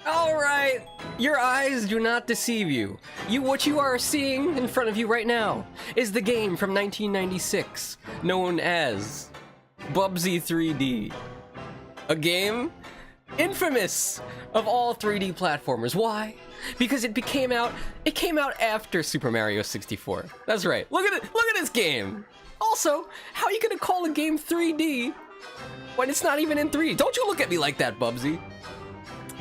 Alright, your eyes do not deceive you. What you are seeing in front of you right now is the game from 1996, known as Bubsy 3D. A game infamous of all 3D platformers. Why? Because it came out after Super Mario 64. That's right. Look at this game. Also, how are you gonna call a game 3D when it's not even in 3D? Don't you look at me like that, Bubsy.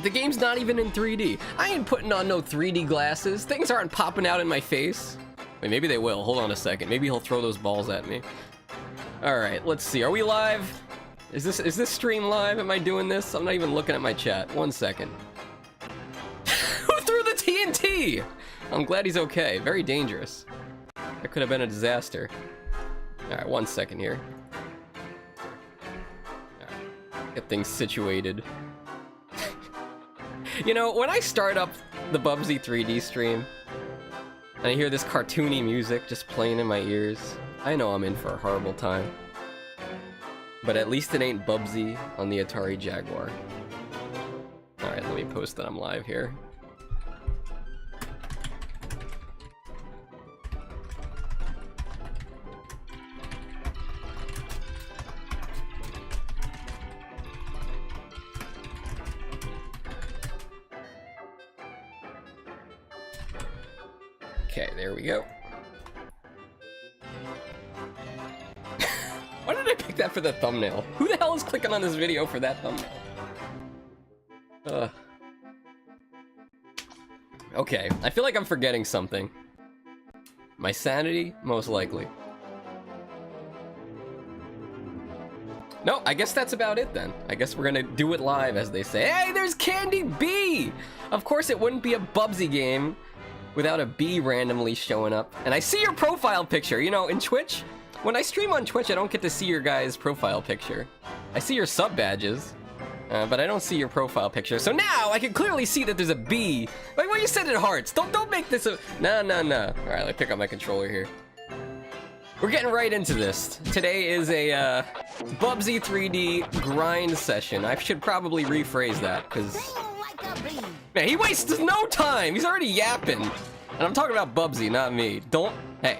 The game's not even in 3D. I ain't putting on no 3D glasses. Things aren't popping out in my face. Wait, maybe they will. Hold on a second. Maybe he'll throw those balls at me. All right, let's see. Are we live? Is this stream live? Am I doing this? I'm not even looking at my chat. 1 second. Who threw the TNT? I'm glad he's okay. Very dangerous. That could have been a disaster. All right, 1 second here. All right. Get things situated. You know, when I start up the Bubsy 3D stream, and I hear this cartoony music just playing in my ears, I know I'm in for a horrible time. But at least it ain't Bubsy on the Atari Jaguar. Alright, let me post that I'm live here. Okay, there we go. Why did I pick that for the thumbnail? Who the hell is clicking on this video for that thumbnail? Okay, I feel like I'm forgetting something. My sanity? Most likely. No, I guess that's about it then. I guess we're gonna do it live, as they say. Hey, there's Candy B! Of course it wouldn't be a Bubsy game without a bee randomly showing up. And I see your profile picture. You know, in Twitch, when I stream on Twitch, I don't get to see your guys' profile picture. I see your sub badges, but I don't see your profile picture. So now I can clearly see that there's a bee. Like, well, you said it hearts. Don't make this a... No. All right, let me pick up my controller here. We're getting right into this. Today is a Bubsy 3D grind session. I should probably rephrase that, because... Man, he wastes no time. He's already yapping. And I'm talking about Bubsy, not me. Don't... Hey.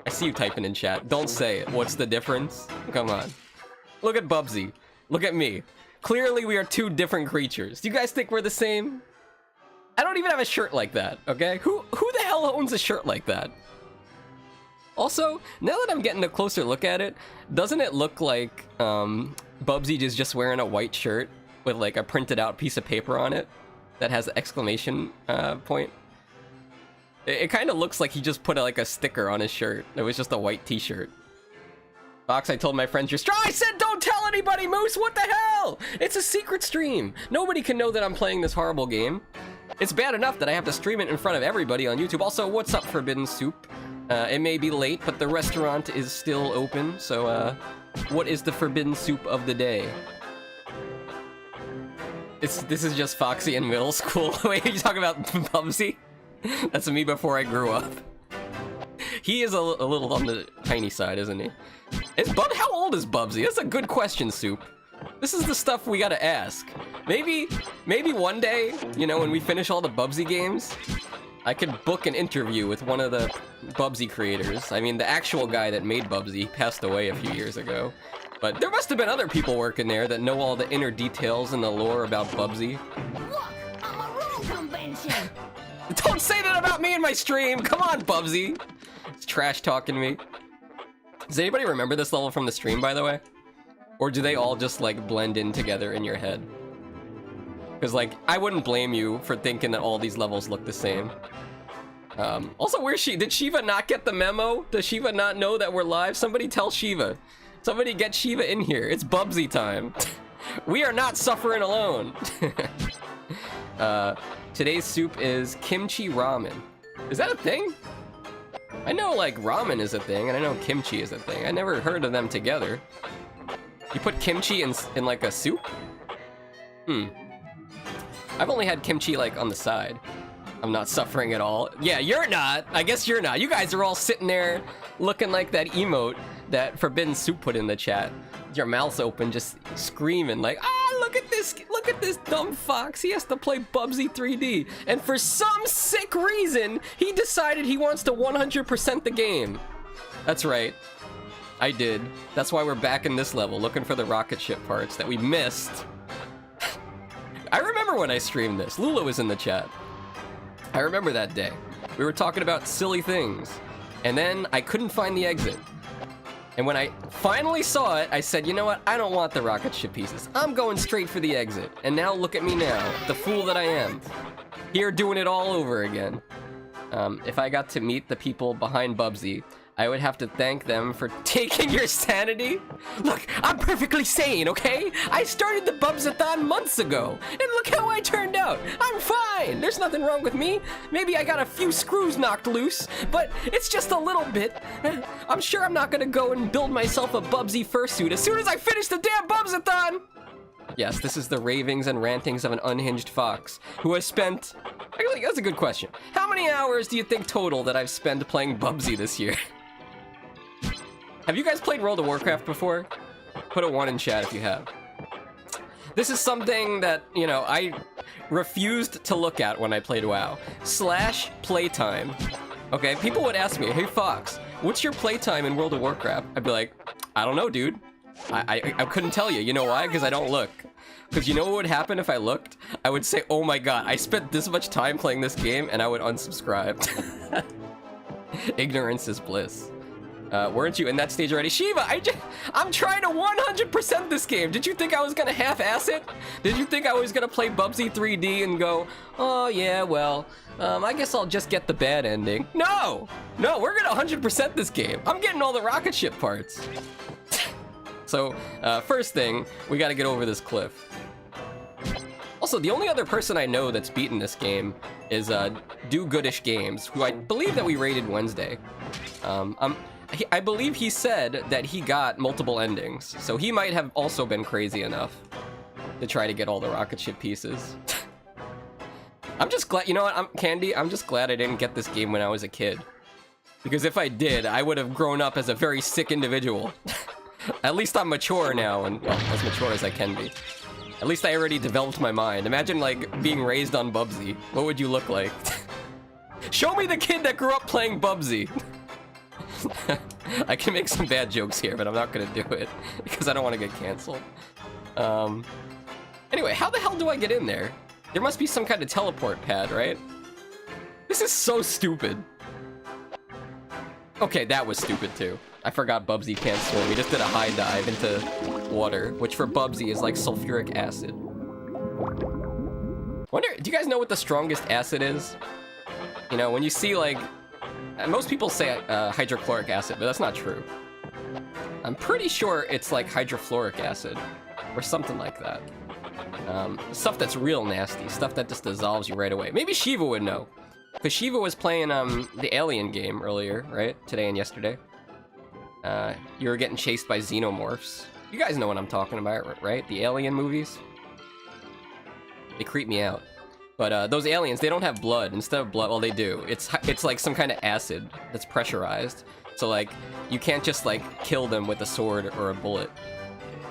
I see you typing in chat. Don't say it. What's the difference? Come on. Look at Bubsy. Look at me. Clearly, we are two different creatures. Do you guys think we're the same? I don't even have a shirt like that, okay? Who the hell owns a shirt like that? Also, now that I'm getting a closer look at it, doesn't it look like Bubsy is just wearing a white shirt with like a printed out piece of paper on it that has an exclamation point? It kind of looks like he just put like a sticker on his shirt. It was just a white t-shirt. Fox, I told my friends you're strong. I said don't tell anybody, Moose! What the hell? It's a secret stream. Nobody can know that I'm playing this horrible game. It's bad enough that I have to stream it in front of everybody on YouTube. Also, what's up, Forbidden Soup? It may be late, but the restaurant is still open, so what is the Forbidden Soup of the day? This is just Foxy in middle school. Wait, are you talking about Bubsy? That's me before I grew up. He is a little on the tiny side, isn't he? How old is Bubsy? That's a good question, Soup. This is the stuff we gotta ask. Maybe one day, you know, when we finish all the Bubsy games, I could book an interview with one of the Bubsy creators. I mean, the actual guy that made Bubsy passed away a few years ago. But there must have been other people working there that know all the inner details and the lore about Bubsy. Look, I'm a road convention. Don't say that about me in my stream! Come on, Bubsy! It's trash talking me. Does anybody remember this level from the stream, by the way? Or do they all just, like, blend in together in your head? Because, like, I wouldn't blame you for thinking that all these levels look the same. Also, where's she? Did Shiva not get the memo? Does Shiva not know that we're live? Somebody tell Shiva. Somebody get Shiva in here. It's Bubsy time. We are not suffering alone. Today's soup is kimchi ramen. Is that a thing? I know, like, ramen is a thing, and I know kimchi is a thing. I never heard of them together. You put kimchi in like, a soup? I've only had kimchi, like, on the side. I'm not suffering at all. Yeah, you're not. I guess you're not. You guys are all sitting there looking like that emote that Forbidden Soup put in the chat. Your mouth's open, just screaming, like, ah, look at look at this dumb fox. He has to play Bubsy 3D, and for some sick reason, he decided he wants to 100% the game. That's right. I did. That's why we're back in this level, looking for the rocket ship parts that we missed. I remember when I streamed this. Lula was in the chat. I remember that day. We were talking about silly things, and then I couldn't find the exit. And when I finally saw it, I said, you know what? I don't want the rocket ship pieces. I'm going straight for the exit. And now look at me now, the fool that I am. Here doing it all over again. If I got to meet the people behind Bubsy, I would have to thank them for taking your sanity. Look, I'm perfectly sane, okay? I started the Bubs-a-thon months ago, and look how I turned out. I'm fine. There's nothing wrong with me. Maybe I got a few screws knocked loose, but it's just a little bit. I'm sure I'm not gonna go and build myself a Bubsy fursuit as soon as I finish the damn Bubs-a-thon. Yes, this is the ravings and rantings of an unhinged fox who has spent... Actually, that's a good question. How many hours do you think total that I've spent playing Bubsy this year? Have you guys played World of Warcraft before? Put a 1 in chat if you have. This is something that, you know, I refused to look at when I played WoW. / playtime. Okay, people would ask me, hey Fox, what's your playtime in World of Warcraft? I'd be like, I don't know, dude. I couldn't tell you. You know why? Because I don't look. Because you know what would happen if I looked? I would say, oh my god, I spent this much time playing this game, and I would unsubscribe. Ignorance is bliss. Weren't you in that stage already? Shiva, I'm trying to 100% this game. Did you think I was gonna half-ass it? Did you think I was gonna play Bubsy 3D and go, oh yeah, well, I guess I'll just get the bad ending? No! No, we're gonna 100% this game. I'm getting all the rocket ship parts. So, first thing, we gotta get over this cliff. Also, the only other person I know that's beaten this game is Do Goodish Games, who I believe that we raided Wednesday. I believe he said that he got multiple endings, so he might have also been crazy enough to try to get all the rocket ship pieces. I'm just glad, you know what, Candy, I'm just glad I didn't get this game when I was a kid. Because if I did, I would have grown up as a very sick individual. At least I'm mature now, and well, as mature as I can be. At least I already developed my mind. Imagine, like, being raised on Bubsy. What would you look like? Show me the kid that grew up playing Bubsy. I can make some bad jokes here, but I'm not gonna do it because I don't want to get canceled. Anyway, how the hell do I get in there? There must be some kind of teleport pad, right? This is so stupid. Okay, that was stupid too. I forgot Bubsy can't swim. We just did a high dive into water, which for Bubsy is like sulfuric acid. Wonder, do you guys know what the strongest acid is? You know, when you see like... most people say hydrochloric acid, but that's not true. I'm pretty sure it's like hydrofluoric acid, or something like that. Stuff that's real nasty, stuff that just dissolves you right away. Maybe Shiva would know, because Shiva was playing the Alien game earlier, right? Today and yesterday. You were getting chased by xenomorphs. You guys know what I'm talking about, right? The Alien movies? They creep me out. But those aliens, they don't have blood. Instead of blood, well, they do. It's like some kind of acid that's pressurized. So like, you can't just like kill them with a sword or a bullet,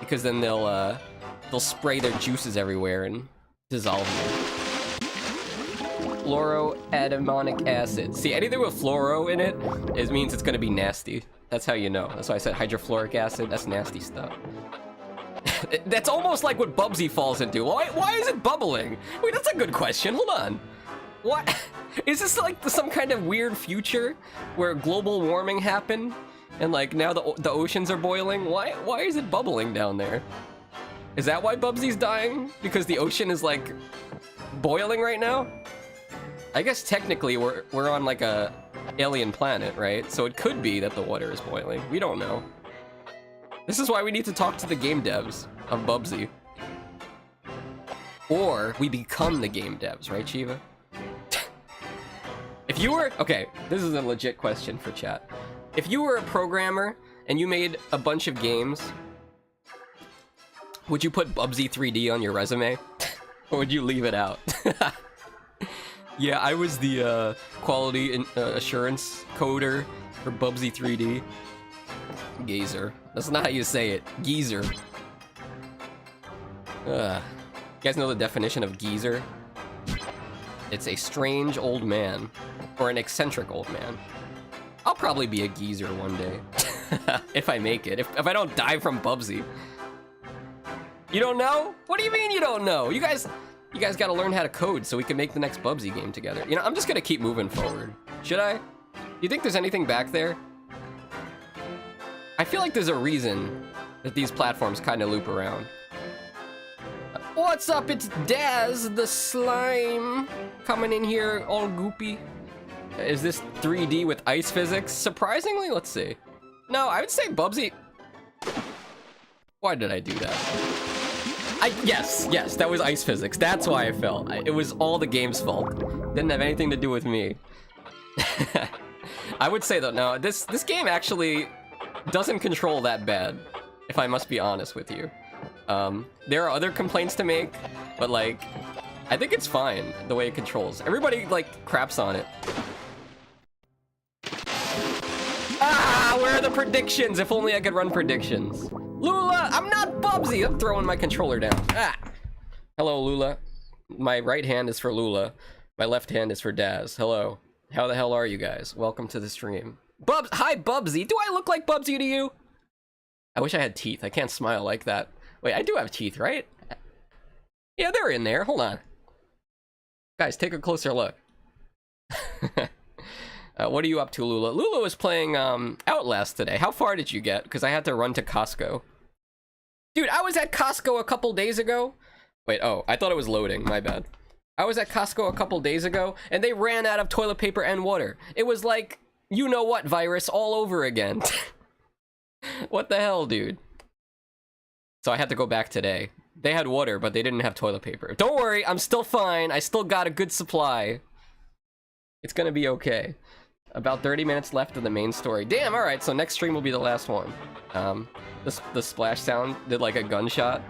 because then they'll spray their juices everywhere and dissolve you. Fluoroadenonic acid. See, anything with fluoro in it means it's gonna be nasty. That's how you know. That's why I said hydrofluoric acid. That's nasty stuff. That's almost like what Bubsy falls into. Why is it bubbling? Wait, that's a good question. Hold on. What? Is this like some kind of weird future where global warming happened and like now the oceans are boiling? Why is it bubbling down there? Is that why Bubsy's dying? Because the ocean is like boiling right now? I guess technically we're on like a alien planet, right? So it could be that the water is boiling. We don't know. This is why we need to talk to the game devs of Bubsy. Or we become the game devs, right, Shiva? If you were... Okay, this is a legit question for chat. If you were a programmer and you made a bunch of games, would you put Bubsy 3D on your resume? Or would you leave it out? Yeah, I was the quality assurance coder for Bubsy 3D. Gazer. That's not how you say it. Geezer. guys know the definition of geezer? It's a strange old man, or an eccentric old man. I'll probably be a geezer one day, if I make it, if I don't die from Bubsy. You don't know? What do you mean you don't know? You guys gotta learn how to code so we can make the next Bubsy game together. You know, I'm just gonna keep moving forward. Should I? You think there's anything back there? I feel like there's a reason that these platforms kind of loop around. What's up? It's Daz, the slime, coming in here all goopy. Is this 3D with ice physics? Surprisingly, let's see. No, I would say Bubsy. Why did I do that? Yes, that was ice physics. That's why I fell. It was all the game's fault. Didn't have anything to do with me. I would say though, no, this game actually doesn't control that bad, if I must be honest with you. There are other complaints to make, but like, I think it's fine the way it controls. Everybody like craps on it. Ah, where are the predictions? If only I could run predictions. Lula, I'm not Bubsy. I'm throwing my controller down. Ah. Hello, Lula. My right hand is for Lula. My left hand is for Daz. Hello. How the hell are you guys? Welcome to the stream. Hi, Bubsy. Do I look like Bubsy to you? I wish I had teeth. I can't smile like that. Wait, I do have teeth, right? Yeah, they're in there. Hold on. Guys, take a closer look. What are you up to, Lula? Lula was playing Outlast today. How far did you get? Because I had to run to Costco. Dude, I was at Costco a couple days ago. Wait, oh, I thought it was loading. My bad. I was at Costco a couple days ago, and they ran out of toilet paper and water. It was like, you know what virus all over again. What the hell, dude? So I had to go back today. They had water, but they didn't have toilet paper. Don't worry, I'm still fine. I still got a good supply. It's gonna be okay. About 30 minutes left of the main story. Damn, alright, so next stream will be the last one. The splash sound did like a gunshot.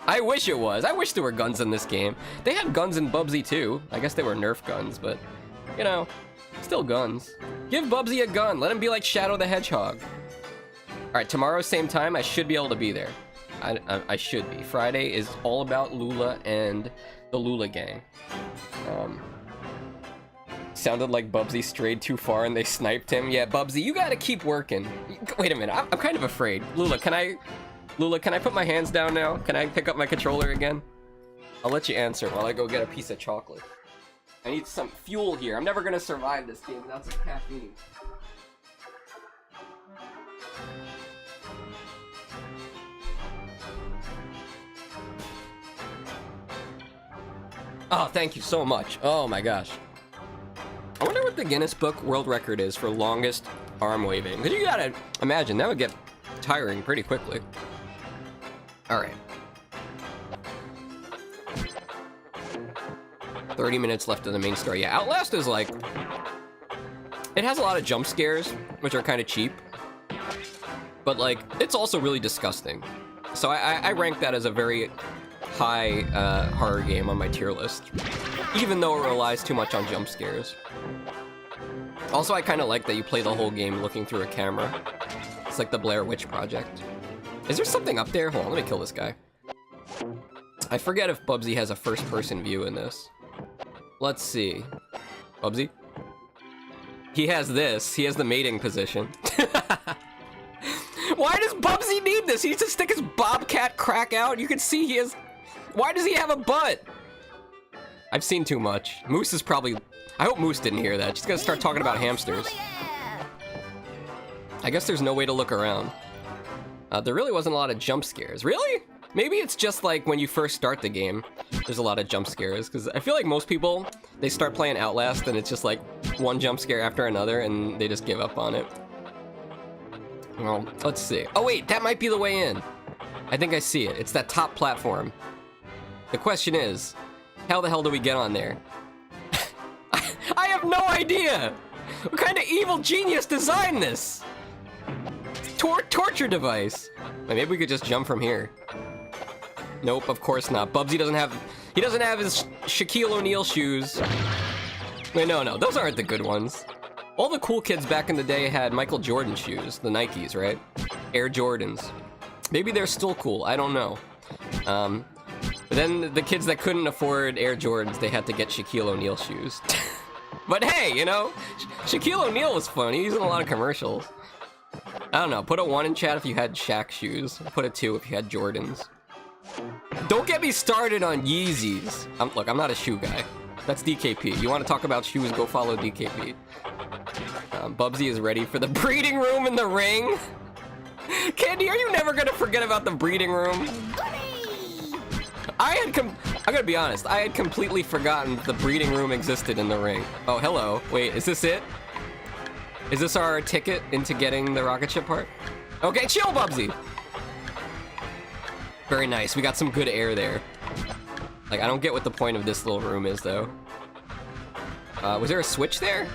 I wish it was. I wish there were guns in this game. They had guns in Bubsy too. I guess they were Nerf guns, but, you know, still guns. Give Bubsy a gun. Let him be like Shadow the Hedgehog. Alright, tomorrow, same time, I should be able to be there. I should be. Friday is all about Lula and the Lula gang. Sounded like Bubsy strayed too far and they sniped him. Yeah, Bubsy, you gotta keep working. Wait a minute, I'm kind of afraid. Lula, can I put my hands down now? Can I pick up my controller again? I'll let you answer while I go get a piece of chocolate. I need some fuel here. I'm never gonna survive this game without some caffeine. Oh, thank you so much. Oh my gosh. I wonder what the Guinness Book World Record is for longest arm waving. Because you gotta imagine, that would get tiring pretty quickly. Alright. 30 minutes left of the main story. Yeah, Outlast is like... It has a lot of jump scares, which are kind of cheap. But like, it's also really disgusting. So I rank that as a very high horror game on my tier list. Even though it relies too much on jump scares. Also, I kind of like that you play the whole game looking through a camera. It's like the Blair Witch Project. Is there something up there? Hold on, let me kill this guy. I forget if Bubsy has a first-person view in this. Let's see. Bubsy? He has this. He has the mating position. Why does Bubsy need this? He needs to stick his bobcat crack out. You can see he has... Why does he have a butt? I've seen too much. Moose is probably... I hope Moose didn't hear that. She's gonna start talking about hamsters. I guess there's no way to look around. There really wasn't a lot of jump scares. Really? Maybe it's just like when you first start the game, there's a lot of jump scares. Because I feel like most people, they start playing Outlast and it's just like one jump scare after another and they just give up on it. Well, let's see. Oh wait, that might be the way in. I think I see it. It's that top platform. The question is, how the hell do we get on there? I have no idea! What kind of evil genius designed this? Torture device. Wait, maybe we could just jump from here. Nope, of course not. Bubsy doesn't have... He doesn't have his Shaquille O'Neal shoes. Wait, no, those aren't the good ones. All the cool kids back in the day had Michael Jordan shoes. The Nikes, right? Air Jordans. Maybe they're still cool, I don't know. But then the kids that couldn't afford Air Jordans, they had to get Shaquille O'Neal shoes. But hey, you know, Shaquille O'Neal was funny. He's in a lot of commercials. I don't know, put a 1 in chat if you had Shaq shoes. Put a 2 if you had Jordans. Don't get me started on Yeezys. Look, I'm not a shoe guy. That's DKP. You want to talk about shoes, go follow DKP. Bubsy is ready for the breeding room in the ring. Candy, are you never gonna forget about the breeding room? I'm gonna be honest, I had completely forgotten the breeding room existed in the ring. Oh, hello. Wait, is this it? Is this our ticket into getting the rocket ship part? Okay, chill, Bubsy! Very nice, we got some good air there. Like, I don't get what the point of this little room is, though. Was there a switch there?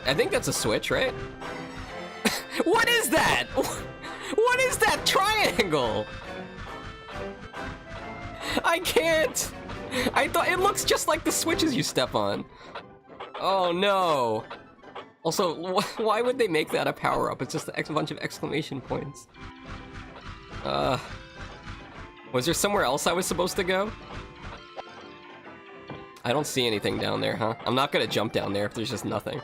I think that's a switch, right? What is that? What is that triangle? I can't! I thought it looks just like the switches you step on. Oh no. Also, why would they make that a power-up? It's just a bunch of exclamation points. Was there somewhere else I was supposed to go? I don't see anything down there, huh? I'm not gonna jump down there if there's just nothing.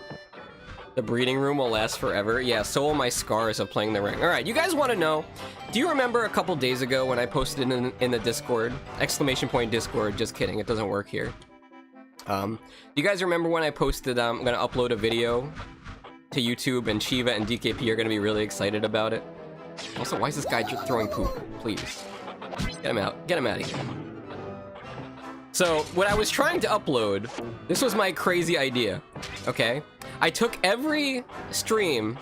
The breeding room will last forever. Yeah, so will my scars of playing the ring. Alright, you guys want to know, do you remember a couple days ago when I posted in the Discord? Exclamation point Discord, just kidding, it doesn't work here. Do you guys remember when I posted I'm gonna upload a video to YouTube and Shiva and DKP are gonna be really excited about it? Also, why is this guy just throwing poop? Please. Get him out. Get him out of here. So, what I was trying to upload, this was my crazy idea, okay? I took every stream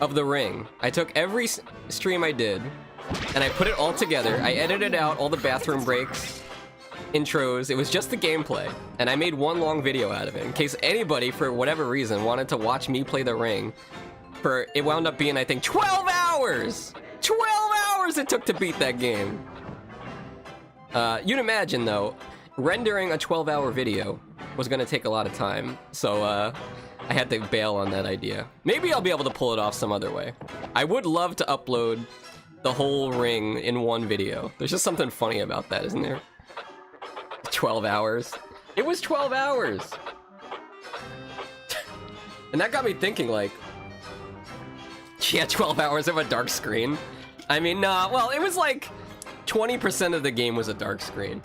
of the ring, I took every stream I did, and I put it all together. I edited out all the bathroom breaks, intros, it was just the gameplay, and I made one long video out of it, in case anybody, for whatever reason, wanted to watch me play the ring. It wound up being, I think, 12 hours! 12 hours it took to beat that game! You'd imagine, though, rendering a 12-hour video was gonna take a lot of time, so I had to bail on that idea. Maybe I'll be able to pull it off some other way. I would love to upload the whole ring in one video. There's just something funny about that, isn't there? 12 hours. It was 12 hours! And that got me thinking, like, yeah, 12 hours of a dark screen. I mean, nah, well, it was like 20% of the game was a dark screen.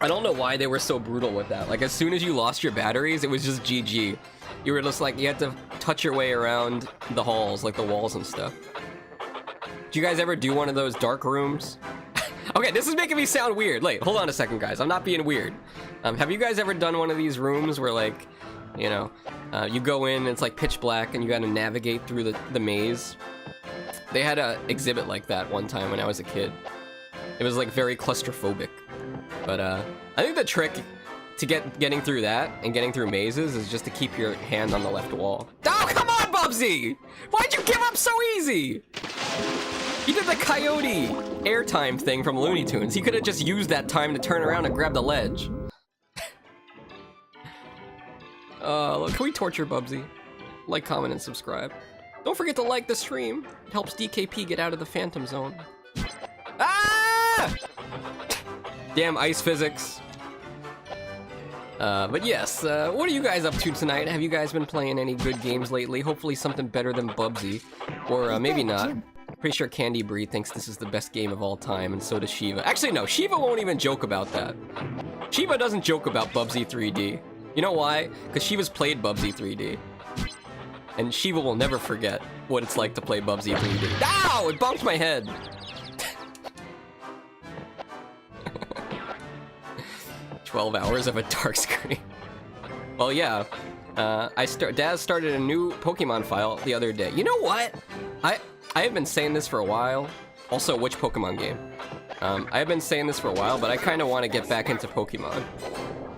I don't know why they were so brutal with that. Like, as soon as you lost your batteries, it was just GG. You were just like, you had to touch your way around the halls, like the walls and stuff. Did you guys ever do one of those dark rooms? Okay, this is making me sound weird. Wait, hold on a second, guys. I'm not being weird. Have you guys ever done one of these rooms where, like, you know, you go in and it's like pitch black and you gotta navigate through the maze? They had a exhibit like that one time when I was a kid. It was like very claustrophobic. But I think the trick to getting through that and getting through mazes is just to keep your hand on the left wall. Oh, come on, Bubsy! Why'd you give up so easy? He did the coyote airtime thing from Looney Tunes. He could have just used that time to turn around and grab the ledge. Look, can we torture Bubsy? Like, comment, and subscribe. Don't forget to like the stream. It helps DKP get out of the Phantom Zone. Ah! Damn ice physics. But yes, what are you guys up to tonight? Have you guys been playing any good games lately? Hopefully something better than Bubsy. Or maybe not. Pretty sure Candy Bree thinks this is the best game of all time, and so does Shiva. Actually, no, Shiva won't even joke about that. Shiva doesn't joke about Bubsy 3D. You know why? Because Shiva's played Bubsy 3D. And Shiva will never forget what it's like to play Bubsy 3D. Ow! It bumped my head! 12 hours of a dark screen. Well, yeah. Daz started a new Pokemon file the other day. You know what? I have been saying this for a while. Also, which Pokemon game? I have been saying this for a while, but I kind of want to get back into Pokemon.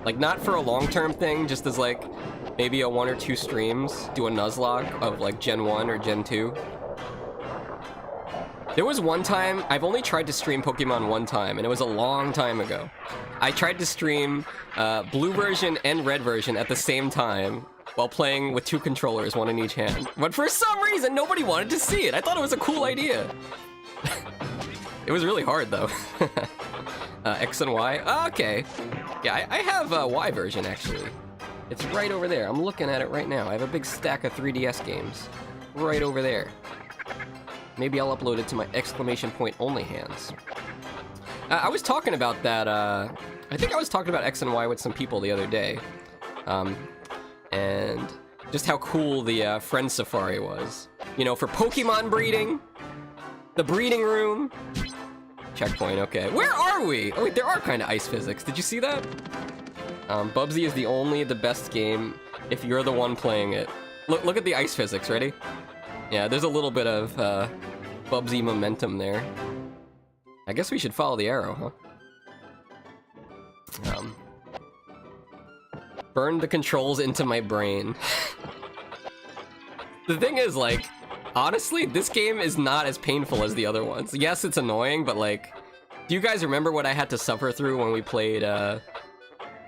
Like, not for a long-term thing, just as, like, maybe a 1 or 2 streams, do a Nuzlocke of, like, Gen 1 or Gen 2. There was one time, I've only tried to stream Pokemon one time, and it was a long time ago. I tried to stream blue version and red version at the same time, while playing with 2 controllers, 1 in each hand. But for some reason, nobody wanted to see it. I thought it was a cool idea. It was really hard, though. X and Y? Okay. Yeah, I have a Y version, actually. It's right over there. I'm looking at it right now. I have a big stack of 3DS games. Right over there. Maybe I'll upload it to my exclamation point only hands. I was talking about that, I think I was talking about X and Y with some people the other day. And just how cool the Friend Safari was. You know, for Pokemon breeding, the breeding room. Checkpoint, okay. Where are we? Oh wait, there are kind of ice physics. Did you see that? Bubsy is the best game if you're the one playing it. Look at the ice physics, ready? Yeah, there's a little bit of Bubsy momentum there. I guess we should follow the arrow, huh? Burn the controls into my brain. The thing is, like, honestly, this game is not as painful as the other ones. Yes, it's annoying, but like, do you guys remember what I had to suffer through when we played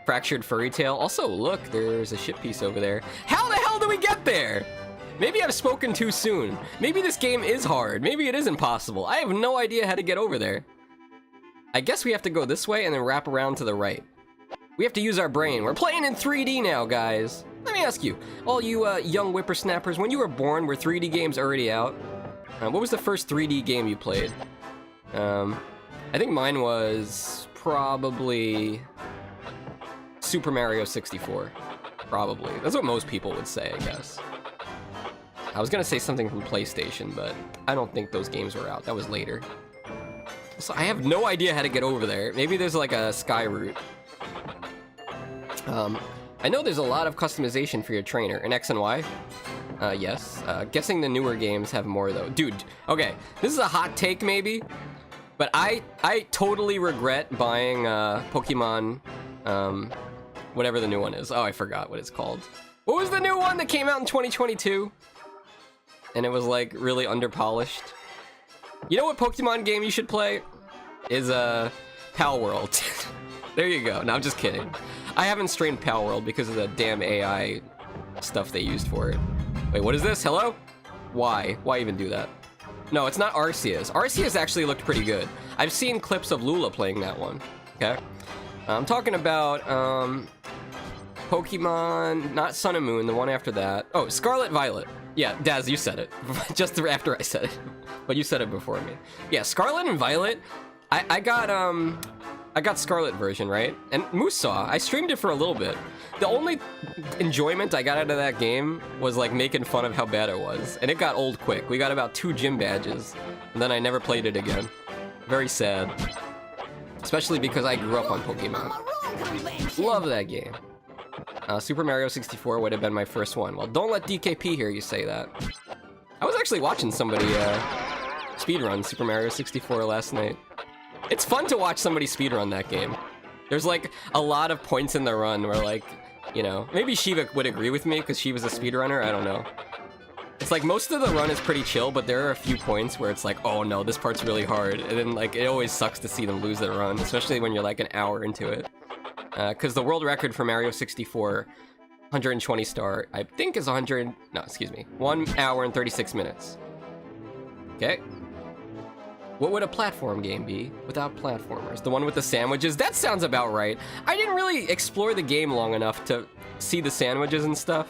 Fractured Furry Tail? Also, look, there's a ship piece over there. How the hell do we get there? Maybe I've spoken too soon. Maybe this game is hard. Maybe it is impossible. I have no idea how to get over there. I guess we have to go this way and then wrap around to the right. We have to use our brain. We're playing in 3D now, guys. Let me ask you, all you young whippersnappers, when you were born, were 3D games already out? What was the first 3D game you played? I think mine was probably Super Mario 64. Probably. That's what most people would say, I guess. I was gonna say something from PlayStation, but I don't think those games were out. That was later. So I have no idea how to get over there. Maybe there's like a sky route. I know there's a lot of customization for your trainer in X and Y. Yes. Guessing the newer games have more though. Dude, okay, this is a hot take maybe, but I totally regret buying Pokemon, whatever the new one is. Oh, I forgot what it's called. What was the new one that came out in 2022? And it was like really underpolished. You know what Pokemon game you should play? Is Pal World. There you go. No, I'm just kidding. I haven't streamed Pal World because of the damn AI stuff they used for it. Wait, what is this? Hello? Why? Why even do that? No, it's not Arceus. Arceus actually looked pretty good. I've seen clips of Lula playing that one. Okay? I'm talking about Pokemon, not Sun and Moon, the one after that. Oh, Scarlet Violet. Yeah, Daz, you said it. Just after I said it. But you said it before me. Yeah, Scarlet and Violet. I got Scarlet version, right? And Moose Saw, I streamed it for a little bit. The only enjoyment I got out of that game was like making fun of how bad it was. And it got old quick. We got about 2 gym badges. And then I never played it again. Very sad. Especially because I grew up on Pokemon. Love that game. Super Mario 64 would have been my first one. Well, don't let DKP hear you say that. I was actually watching somebody speedrun Super Mario 64 last night. It's fun to watch somebody speedrun that game. There's like a lot of points in the run where like, you know, maybe Shiva would agree with me because she was a speedrunner, I don't know. It's like most of the run is pretty chill, but there are a few points where it's like, oh no, this part's really hard. And then like, it always sucks to see them lose their run, especially when you're like an hour into it. Because the world record for Mario 64, 120 star, I think is 100, no, excuse me, 1 hour and 36 minutes. Okay. What would a platform game be without platformers? The one with the sandwiches? That sounds about right. I didn't really explore the game long enough to see the sandwiches and stuff.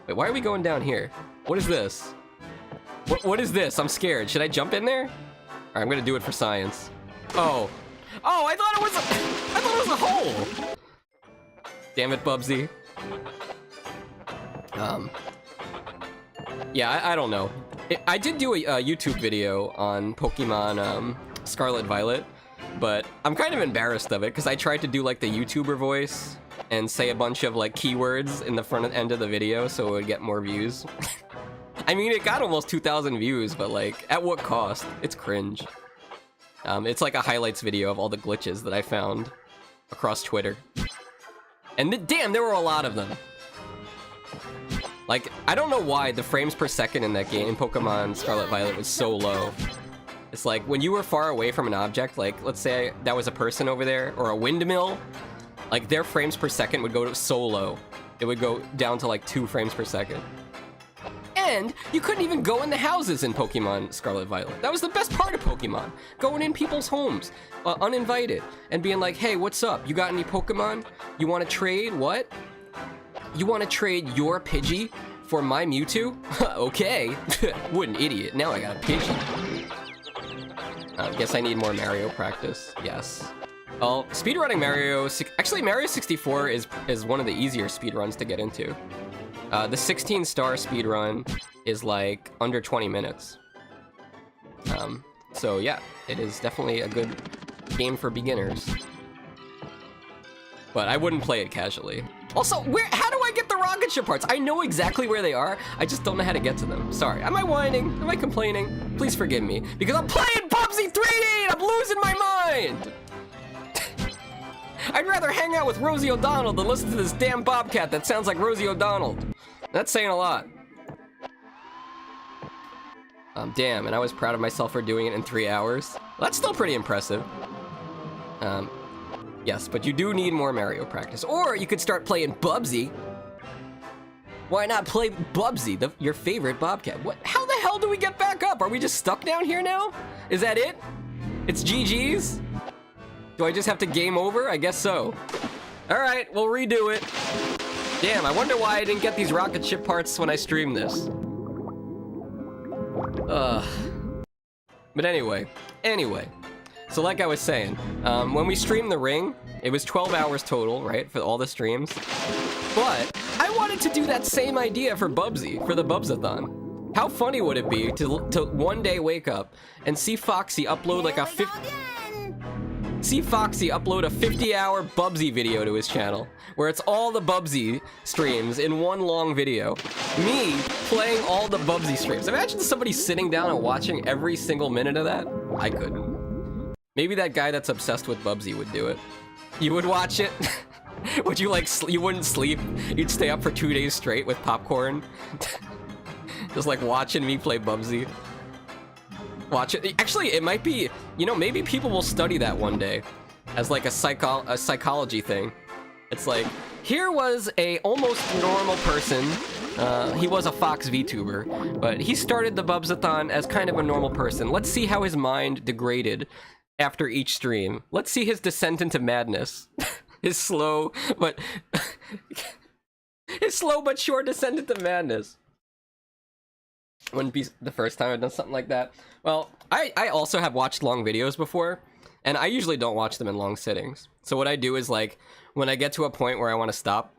Wait, why are we going down here? What is this? What is this? I'm scared. Should I jump in there? All right, I'm gonna do it for science. Oh. Oh, I thought it was a hole! Damn it, Bubsy. Yeah, I don't know. I did do a YouTube video on Pokemon Scarlet Violet, but I'm kind of embarrassed of it because I tried to do like the YouTuber voice and say a bunch of like keywords in the front end of the video so it would get more views. I mean, it got almost 2,000 views, but like, at what cost? It's cringe. It's like a highlights video of all the glitches that I found across Twitter. And damn, there were a lot of them. Like, I don't know why the frames per second in that game, in Pokemon Scarlet Violet, was so low. It's like, when you were far away from an object, like, let's say that was a person over there, or a windmill, like, their frames per second would go so low. It would go down to, like, 2 frames per second. And you couldn't even go in the houses in Pokemon Scarlet Violet. That was the best part of Pokemon. Going in people's homes, uninvited, and being like, hey, what's up? You got any Pokemon? You want to trade? What? You want to trade your Pidgey for my Mewtwo? Okay. What an idiot. Now I got a Pidgey. Guess I need more Mario practice. Yes. Well, speedrunning Mario... Actually, Mario 64 is one of the easier speedruns to get into. The 16-star speedrun is like under 20 minutes. So yeah, it is definitely a good game for beginners. But I wouldn't play it casually. Also, how do I get the rocket ship parts? I know exactly where they are, I just don't know how to get to them. Sorry, am I whining? Am I complaining? Please forgive me, because I'm playing Bubsy 3D and I'm losing my mind! I'd rather hang out with Rosie O'Donnell than listen to this damn Bobcat that sounds like Rosie O'Donnell. That's saying a lot. Damn, and I was proud of myself for doing it in 3 hours. Well, that's still pretty impressive. Yes, but you do need more Mario practice. Or you could start playing Bubsy. Why not play Bubsy, your favorite Bobcat? What? How the hell do we get back up? Are we just stuck down here now? Is that it? It's GG's? Do I just have to game over? I guess so. Alright, we'll redo it. Damn, I wonder why I didn't get these rocket ship parts when I streamed this. But anyway. So like I was saying, when we streamed the ring, it was 12 hours total, right, for all the streams. But I wanted to do that same idea for Bubsy, for the Bubs-a-thon. How funny would it be to one day wake up and see Foxy upload like a 50-hour Bubsy video to his channel, where it's all the Bubsy streams in one long video. Me playing all the Bubsy streams. Imagine somebody sitting down and watching every single minute of that. I couldn't. Maybe that guy that's obsessed with Bubsy would do it. You would watch it? Would you you wouldn't sleep? You'd stay up for 2 days straight with popcorn? Just like watching me play Bubsy. Watch it. Actually, it might be, you know, maybe people will study that one day as like a psychology thing. It's like, here was a almost normal person. He was a Fox VTuber, but he started the Bubs-a-thon as kind of a normal person. Let's see how his mind degraded after each stream. Let's see his descent into madness. his slow but sure descent into madness. Wouldn't be the first time I've done something like that. Well, I also have watched long videos before, and I usually don't watch them in long sittings. So what I do is, like, when I get to a point where I want to stop,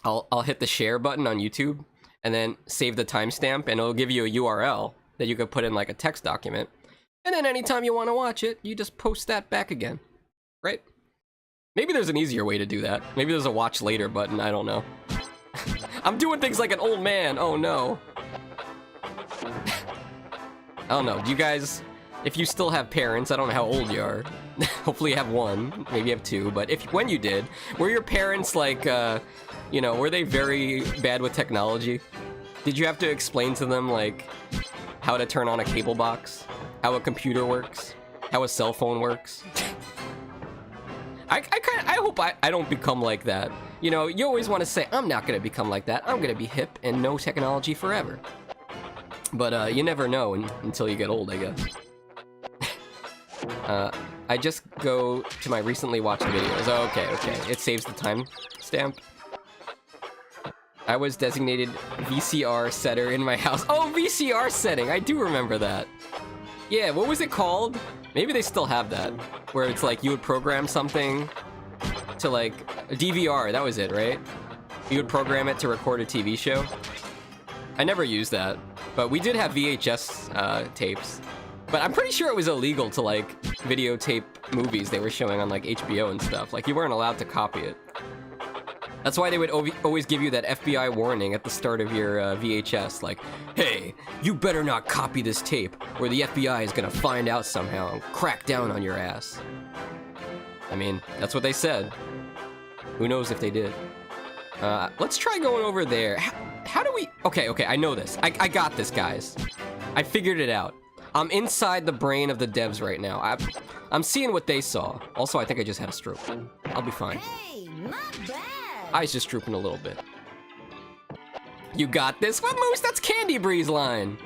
I'll hit the share button on YouTube, and then save the timestamp, and it'll give you a URL that you could put in like a text document. And then anytime you want to watch it, you just post that back again, right? Maybe there's an easier way to do that. Maybe there's a watch later button, I don't know. I'm doing things like an old man, oh no. I don't know, do you guys, if you still have parents, I don't know how old you are. Hopefully you have one, maybe you have two, but when you did, were your parents like, you know, were they very bad with technology? Did you have to explain to them, like, how to turn on a cable box? How a computer works? How a cell phone works? I hope I don't become like that. You know, you always want to say, I'm not going to become like that. I'm going to be hip and know technology forever. But you never know until you get old, I guess. I just go to my recently watched videos. Oh, okay. It saves the time stamp. I was designated VCR setter in my house. Oh, VCR setting! I do remember that. Yeah, what was it called? Maybe they still have that. Where it's like you would program something to like... a DVR, that was it, right? You would program it to record a TV show. I never used that. But we did have VHS tapes. But I'm pretty sure it was illegal to like videotape movies they were showing on like HBO and stuff. Like you weren't allowed to copy it. That's why they would always give you that FBI warning at the start of your VHS, like, hey, you better not copy this tape, or the FBI is gonna find out somehow and crack down on your ass. I mean, that's what they said. Who knows if they did. Let's try going over there. How do we... Okay, I know this. I got this, guys. I figured it out. I'm inside the brain of the devs right now. I'm seeing what they saw. Also, I think I just had a stroke. I'll be fine. Hey, not bad. Eyes just drooping a little bit. You got this? What, Moose? That's Candy Bree's line.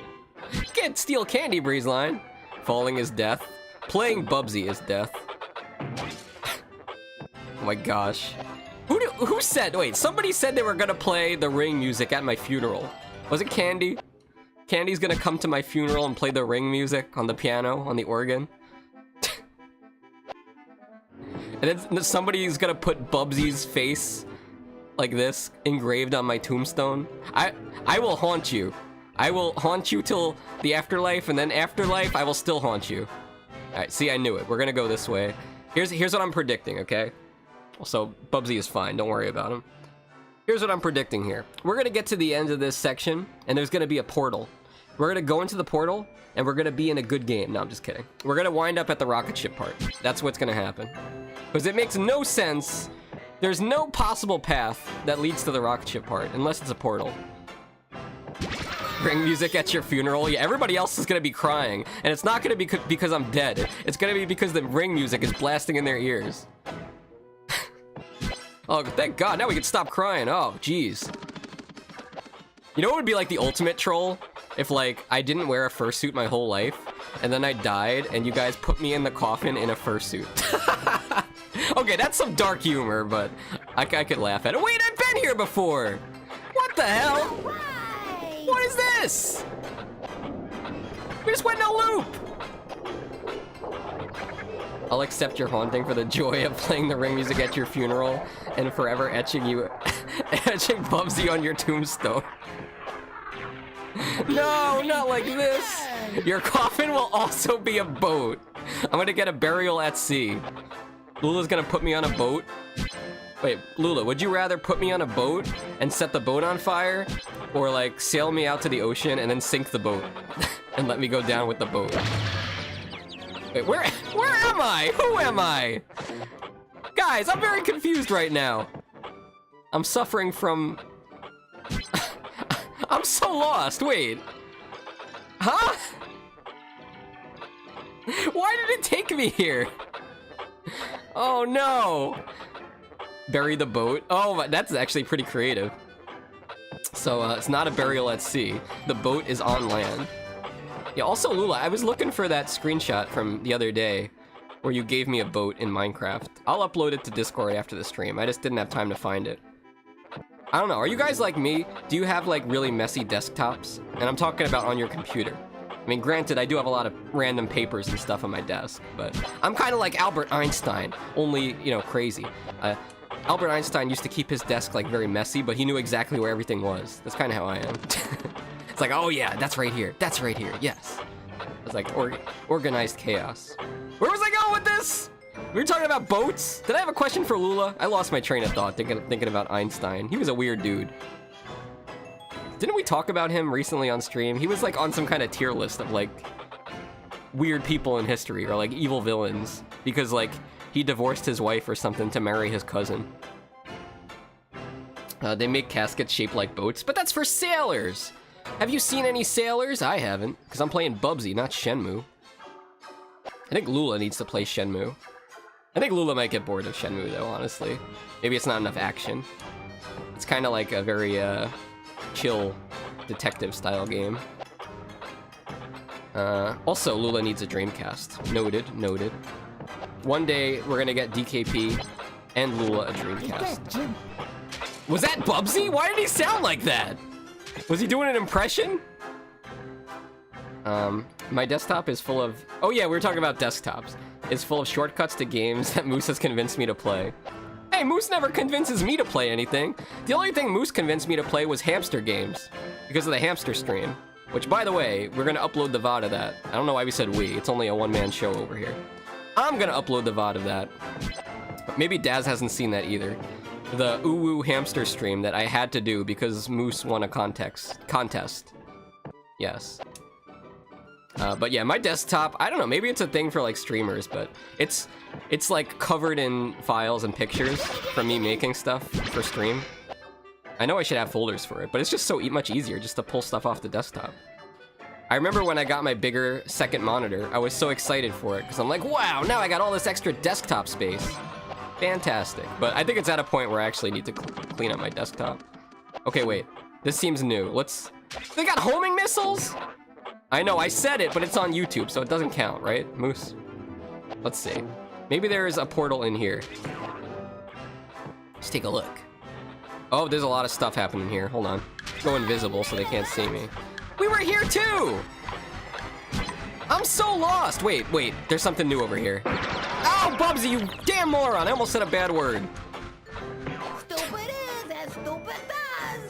Can't steal Candy Bree's line. Falling is death. Playing Bubsy is death. Oh my gosh. Who said, wait, somebody said they were gonna play the Ring music at my funeral. Was it Candy? Candy's gonna come to my funeral and play the Ring music on the piano, on the organ. And then somebody's gonna put Bubsy's face like this engraved on my tombstone. I will haunt you. I will haunt you till the afterlife, and then afterlife, I will still haunt you. Alright, see, I knew it. We're gonna go this way. Here's what I'm predicting, okay? Also, Bubsy is fine. Don't worry about him. Here's what I'm predicting here. We're gonna get to the end of this section, and there's gonna be a portal. We're gonna go into the portal, and we're gonna be in a good game. No, I'm just kidding. We're gonna wind up at the rocket ship part. That's what's gonna happen. Because it makes no sense. There's no possible path that leads to the rocket ship part, unless it's a portal. Ring music at your funeral. Yeah, everybody else is gonna be crying, and it's not gonna be because I'm dead. It's gonna be because the Ring music is blasting in their ears. Oh, thank God, now we can stop crying. Oh, jeez. You know what would be like the ultimate troll? If, like, I didn't wear a fursuit my whole life, and then I died, and you guys put me in the coffin in a fursuit. Okay, that's some dark humor, but I could laugh at it. Wait, I've been here before! What the hell? Right. What is this? We just went in a loop! I'll accept your haunting for the joy of playing the Ring music at your funeral and forever etching Bubsy on your tombstone. No, not like this. Your coffin will also be a boat. I'm gonna get a burial at sea. Lula's gonna put me on a boat. Wait, Lula, would you rather put me on a boat and set the boat on fire, or like sail me out to the ocean and then sink the boat and let me go down with the boat? Wait, where am I? Who am I? Guys, I'm very confused right now. I'm suffering from... I'm so lost, wait. Huh? Why did it take me here? Oh no. Bury the boat. Oh, that's actually pretty creative. So, it's not a burial at sea. The boat is on land. Yeah, also, Lula, I was looking for that screenshot from the other day where you gave me a boat in Minecraft. I'll upload it to Discord after the stream. I just didn't have time to find it. I don't know, are you guys like me? Do you have, like, really messy desktops? And I'm talking about on your computer. I mean, granted, I do have a lot of random papers and stuff on my desk, but I'm kind of like Albert Einstein, only, you know, crazy. Albert Einstein used to keep his desk, like, very messy, but he knew exactly where everything was. That's kind of how I am. It's like, oh yeah, that's right here. That's right here, yes. It's like organized chaos. Where was I going with this? We were talking about boats? Did I have a question for Lula? I lost my train of thought thinking about Einstein. He was a weird dude. Didn't we talk about him recently on stream? He was like on some kind of tier list of like weird people in history or like evil villains because like he divorced his wife or something to marry his cousin. They make caskets shaped like boats, but that's for sailors. Have you seen any sailors? I haven't, because I'm playing Bubsy, not Shenmue. I think Lula needs to play Shenmue. I think Lula might get bored of Shenmue, though, honestly. Maybe it's not enough action. It's kind of like a very, chill, detective-style game. Also, Lula needs a Dreamcast. Noted, noted. One day, we're gonna get DKP and Lula a Dreamcast. Was that Bubsy? Why did he sound like that? Was he doing an impression? My desktop is full of... Oh yeah, we were talking about desktops. It's full of shortcuts to games that Moose has convinced me to play. Hey, Moose never convinces me to play anything. The only thing Moose convinced me to play was hamster games. Because of the hamster stream. Which, by the way, we're gonna upload the VOD of that. I don't know why we said we. It's only a one-man show over here. I'm gonna upload the VOD of that. But maybe Daz hasn't seen that either. The Uwu hamster stream that I had to do because Moose won a contest. Yes. But yeah, my desktop, I don't know, maybe it's a thing for like streamers, but it's like covered in files and pictures from me making stuff for stream. I know I should have folders for it, but it's just so much easier just to pull stuff off the desktop. I remember when I got my bigger second monitor, I was so excited for it because I'm like, wow, now I got all this extra desktop space. Fantastic. But I think it's at a point where I actually need to clean up my desktop. Okay, wait. This seems new. Let's... They got homing missiles? I know, I said it, but it's on YouTube, so it doesn't count, right, Moose? Let's see. Maybe there is a portal in here. Let's take a look. Oh, there's a lot of stuff happening here. Hold on. Go invisible so they can't see me. We were here too! I'm so lost! Wait, there's something new over here. Oh, Bubsy, you damn moron! I almost said a bad word. Stupid is as stupid does.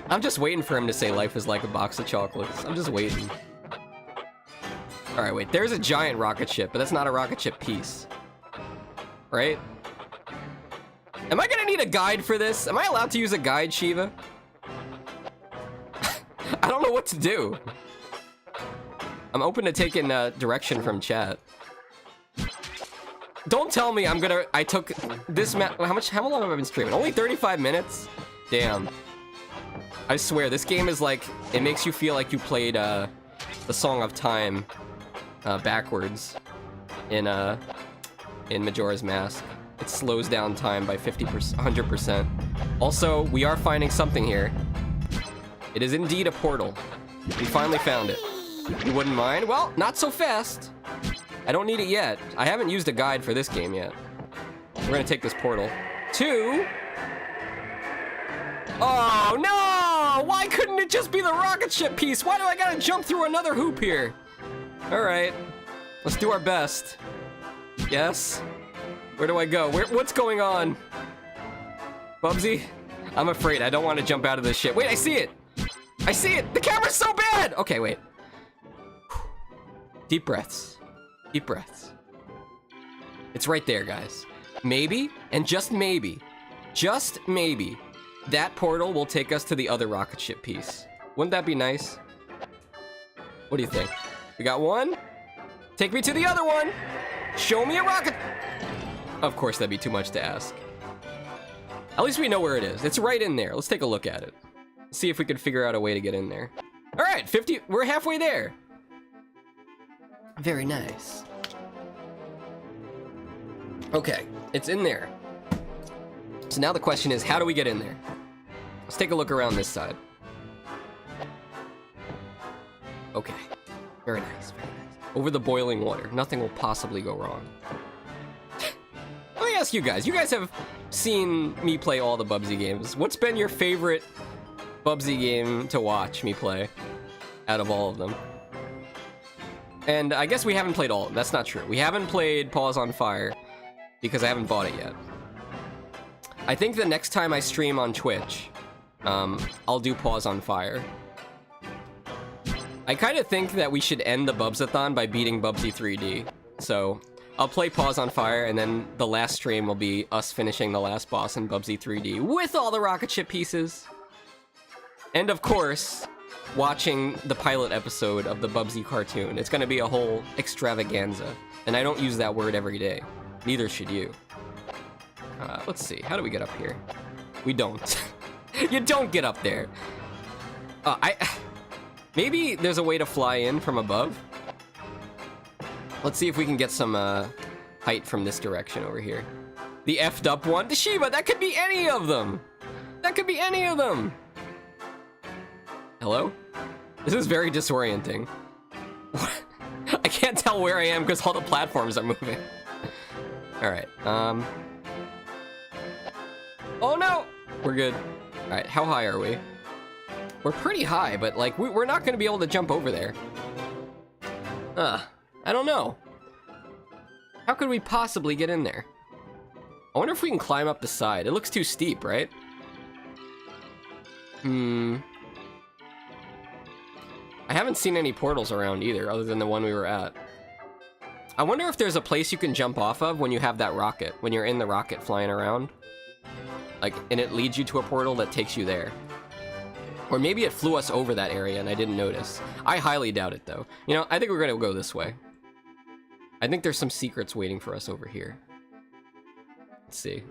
I'm just waiting for him to say life is like a box of chocolates. I'm just waiting. Alright, wait. There's a giant rocket ship, but that's not a rocket ship piece. Right? Am I gonna need a guide for this? Am I allowed to use a guide, Shiva? I don't know what to do. I'm open to taking direction from chat. Don't tell me I took this map. How long have I been streaming? Only 35 minutes? Damn. I swear, this game is like, it makes you feel like you played the Song of Time backwards in Majora's Mask. It slows down time by 50%, 100%. Also, we are finding something here. It is indeed a portal. We finally found it. You wouldn't mind? Well, not so fast. I don't need it yet. I haven't used a guide for this game yet. We're gonna take this portal to... Oh, no! Why couldn't it just be the rocket ship piece? Why do I gotta jump through another hoop here? All right, let's do our best. Yes? Where do I go? What's going on? Bubsy? I'm afraid. I don't want to jump out of this shit. Wait, I see it! I see it! The camera's so bad! Okay, wait. Deep breaths. Deep breaths. It's right there, guys. Maybe, and just maybe, that portal will take us to the other rocket ship piece. Wouldn't that be nice? What do you think? We got one? Take me to the other one! Show me a rocket! Of course, that'd be too much to ask. At least we know where it is. It's right in there. Let's take a look at it. See if we can figure out a way to get in there. All right, 50, we're halfway there. Very nice. Okay, it's in there. So now the question is, how do we get in there? Let's take a look around this side. Okay, very nice, very nice. Over the boiling water, nothing will possibly go wrong. Let me ask you guys have seen me play all the Bubsy games. What's been your favorite Bubsy game to watch me play out of all of them? And I guess we haven't played all of them. That's not true. We haven't played Paws on Fire because I haven't bought it yet. I think the next time I stream on Twitch, I'll do Paws on Fire. I kind of think that we should end the Bubs-a-thon by beating Bubsy 3D. So I'll play Paws on Fire, and then the last stream will be us finishing the last boss in Bubsy 3D with all the rocket ship pieces. And of course, watching the pilot episode of the Bubsy cartoon. It's gonna be a whole extravaganza. And I don't use that word every day. Neither should you. Let's see, how do we get up here? We don't. You don't get up there. Maybe there's a way to fly in from above. Let's see if we can get some height from this direction over here. The effed up one. The Shiva, that could be any of them. That could be any of them. Hello? This is very disorienting. I can't tell where I am because all the platforms are moving. Alright, oh no! We're good. Alright, how high are we? We're pretty high, but like, we're not gonna be able to jump over there. I don't know. How could we possibly get in there? I wonder if we can climb up the side. It looks too steep, right? I haven't seen any portals around either, other than the one we were at. I wonder if there's a place you can jump off of when you have that rocket, when you're in the rocket flying around. Like, and it leads you to a portal that takes you there. Or maybe it flew us over that area and I didn't notice. I highly doubt it, though. You know, I think we're gonna go this way. I think there's some secrets waiting for us over here. Let's see.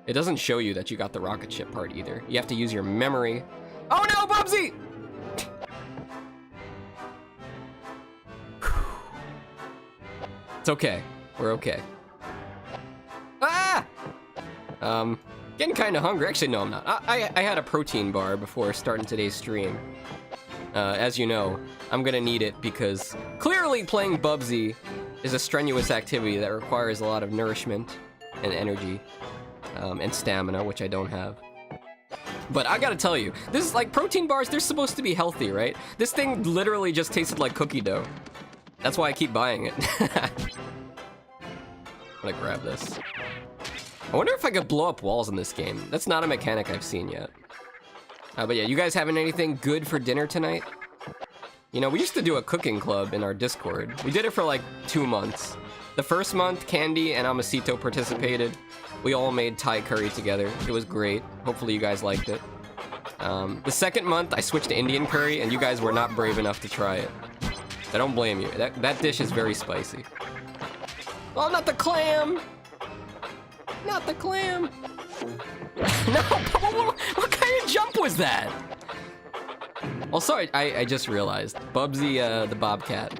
It doesn't show you that you got the rocket ship part either. You have to use your memory. Oh no, Bubsy! It's okay. We're okay. Ah! Getting kind of hungry. Actually, no, I'm not. I had a protein bar before starting today's stream. As you know, I'm gonna need it because clearly playing Bubsy is a strenuous activity that requires a lot of nourishment and energy and stamina, which I don't have. But I gotta tell you, this is like protein bars, they're supposed to be healthy, right? This thing literally just tasted like cookie dough. That's why I keep buying it. I'm gonna grab this. I wonder if I could blow up walls in this game. That's not a mechanic I've seen yet. But yeah, you guys having anything good for dinner tonight? You know, we used to do a cooking club in our Discord. We did it for like 2 months. The first month, Candy and Amasito participated. We all made Thai curry together. It was great. Hopefully you guys liked it. The second month, I switched to Indian curry, and you guys were not brave enough to try it. I don't blame you. That dish is very spicy. Oh, not the clam! Not the clam! No, what kind of jump was that? Also, I just realized, Bubsy, the Bobcat,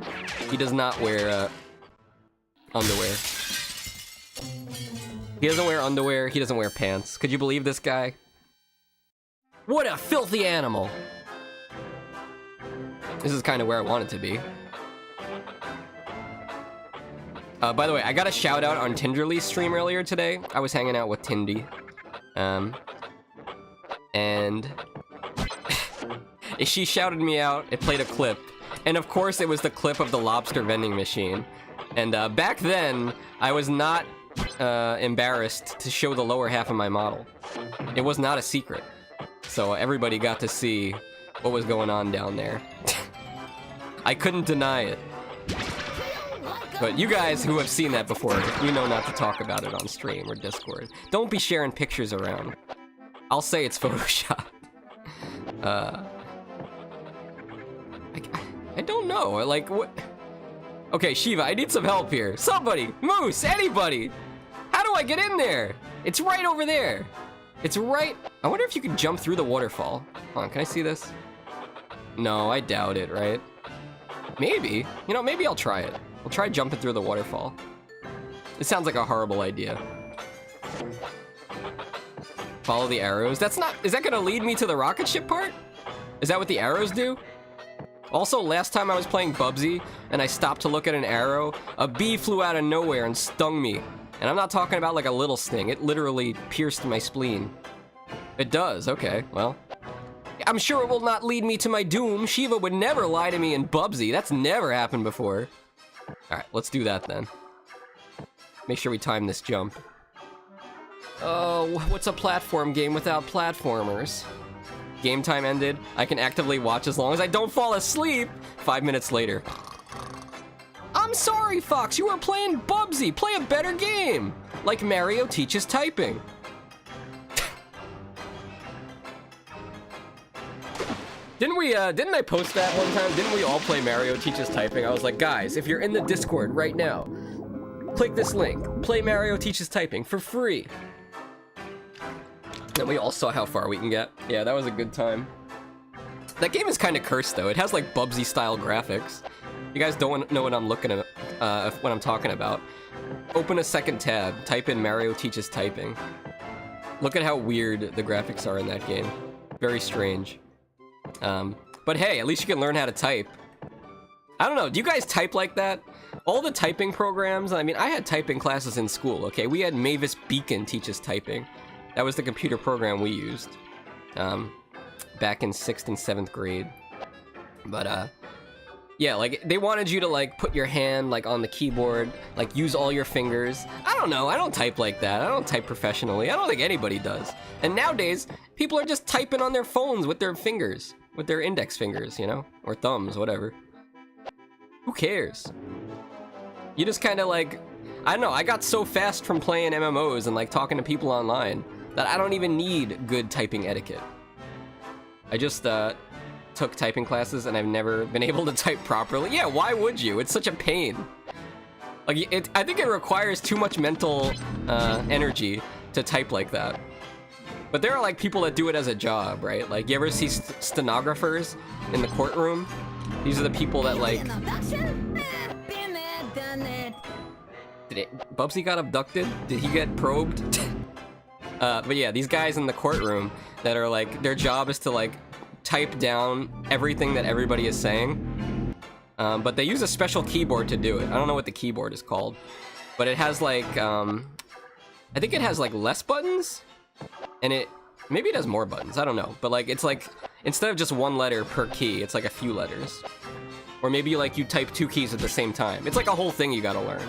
he does not wear, underwear. He doesn't wear underwear, he doesn't wear pants. Could you believe this guy? What a filthy animal! This is kind of where I want it to be. By the way, I got a shout out on Tinderly's stream earlier today. I was hanging out with Tindy. And she shouted me out, it played a clip. And of course it was the clip of the lobster vending machine. And back then, I was not embarrassed to show the lower half of my model. It was not a secret. So everybody got to see what was going on down there. I couldn't deny it. But you guys who have seen that before, you know not to talk about it on stream or Discord. Don't be sharing pictures around. I'll say it's Photoshop. I don't know, like, what? Okay, Shiva, I need some help here. Somebody, Moose, anybody! How do I get in there? It's right over there. It's right... I wonder if you can jump through the waterfall. Hold on, can I see this? No, I doubt it, right? Maybe. You know, maybe I'll try it. I'll try jumping through the waterfall. It sounds like a horrible idea. Follow the arrows. That's not... Is that gonna lead me to the rocket ship part? Is that what the arrows do? Also, last time I was playing Bubsy, and I stopped to look at an arrow, a bee flew out of nowhere and stung me. And I'm not talking about like a little sting. It literally pierced my spleen. It does, okay, well. I'm sure it will not lead me to my doom. Shiva would never lie to me in Bubsy. That's never happened before. Alright, let's do that then. Make sure we time this jump. Oh, what's a platform game without platformers? Game time ended. I can actively watch as long as I don't fall asleep. 5 minutes later. I'm sorry, Fox, you were playing Bubsy. Play a better game. Like Mario teaches typing. Didn't I post that one time? Didn't we all play Mario teaches typing? I was like, guys, if you're in the Discord right now, click this link. Play Mario teaches typing for free. And we all saw how far we can get. Yeah, that was a good time. That game is kind of cursed, though. It has, like, Bubsy-style graphics. You guys don't know what I'm looking at, what I'm talking about. Open a second tab. Type in Mario teaches typing. Look at how weird the graphics are in that game. Very strange. But hey, at least you can learn how to type. I don't know, do you guys type like that? All the typing programs, I mean, I had typing classes in school, okay? We had Mavis Beacon teach us typing. That was the computer program we used. Back in 6th and 7th grade. But, yeah, like, they wanted you to, like, put your hand, like, on the keyboard, like, use all your fingers. I don't know, I don't type like that. I don't type professionally. I don't think anybody does. And nowadays, people are just typing on their phones with their fingers. With their index fingers, you know? Or thumbs, whatever. Who cares? You just kind of, like... I don't know, I got so fast from playing MMOs and, like, talking to people online that I don't even need good typing etiquette. I just, took typing classes and I've never been able to type properly. Yeah, why would you? It's such a pain. Like, I think it requires too much mental energy to type like that. But there are, like, people that do it as a job, right? Like, you ever see stenographers in the courtroom? These are the people that, like... Bubsy got abducted? Did he get probed? But yeah, these guys in the courtroom that are like, their job is to like type down everything that everybody is saying. But they use a special keyboard to do it. I don't know what the keyboard is called, but it has like, I think it has like less buttons, and maybe it has more buttons, I don't know. But like, it's like, instead of just one letter per key, it's like a few letters. Or maybe like you type 2 keys at the same time. It's like a whole thing you gotta learn.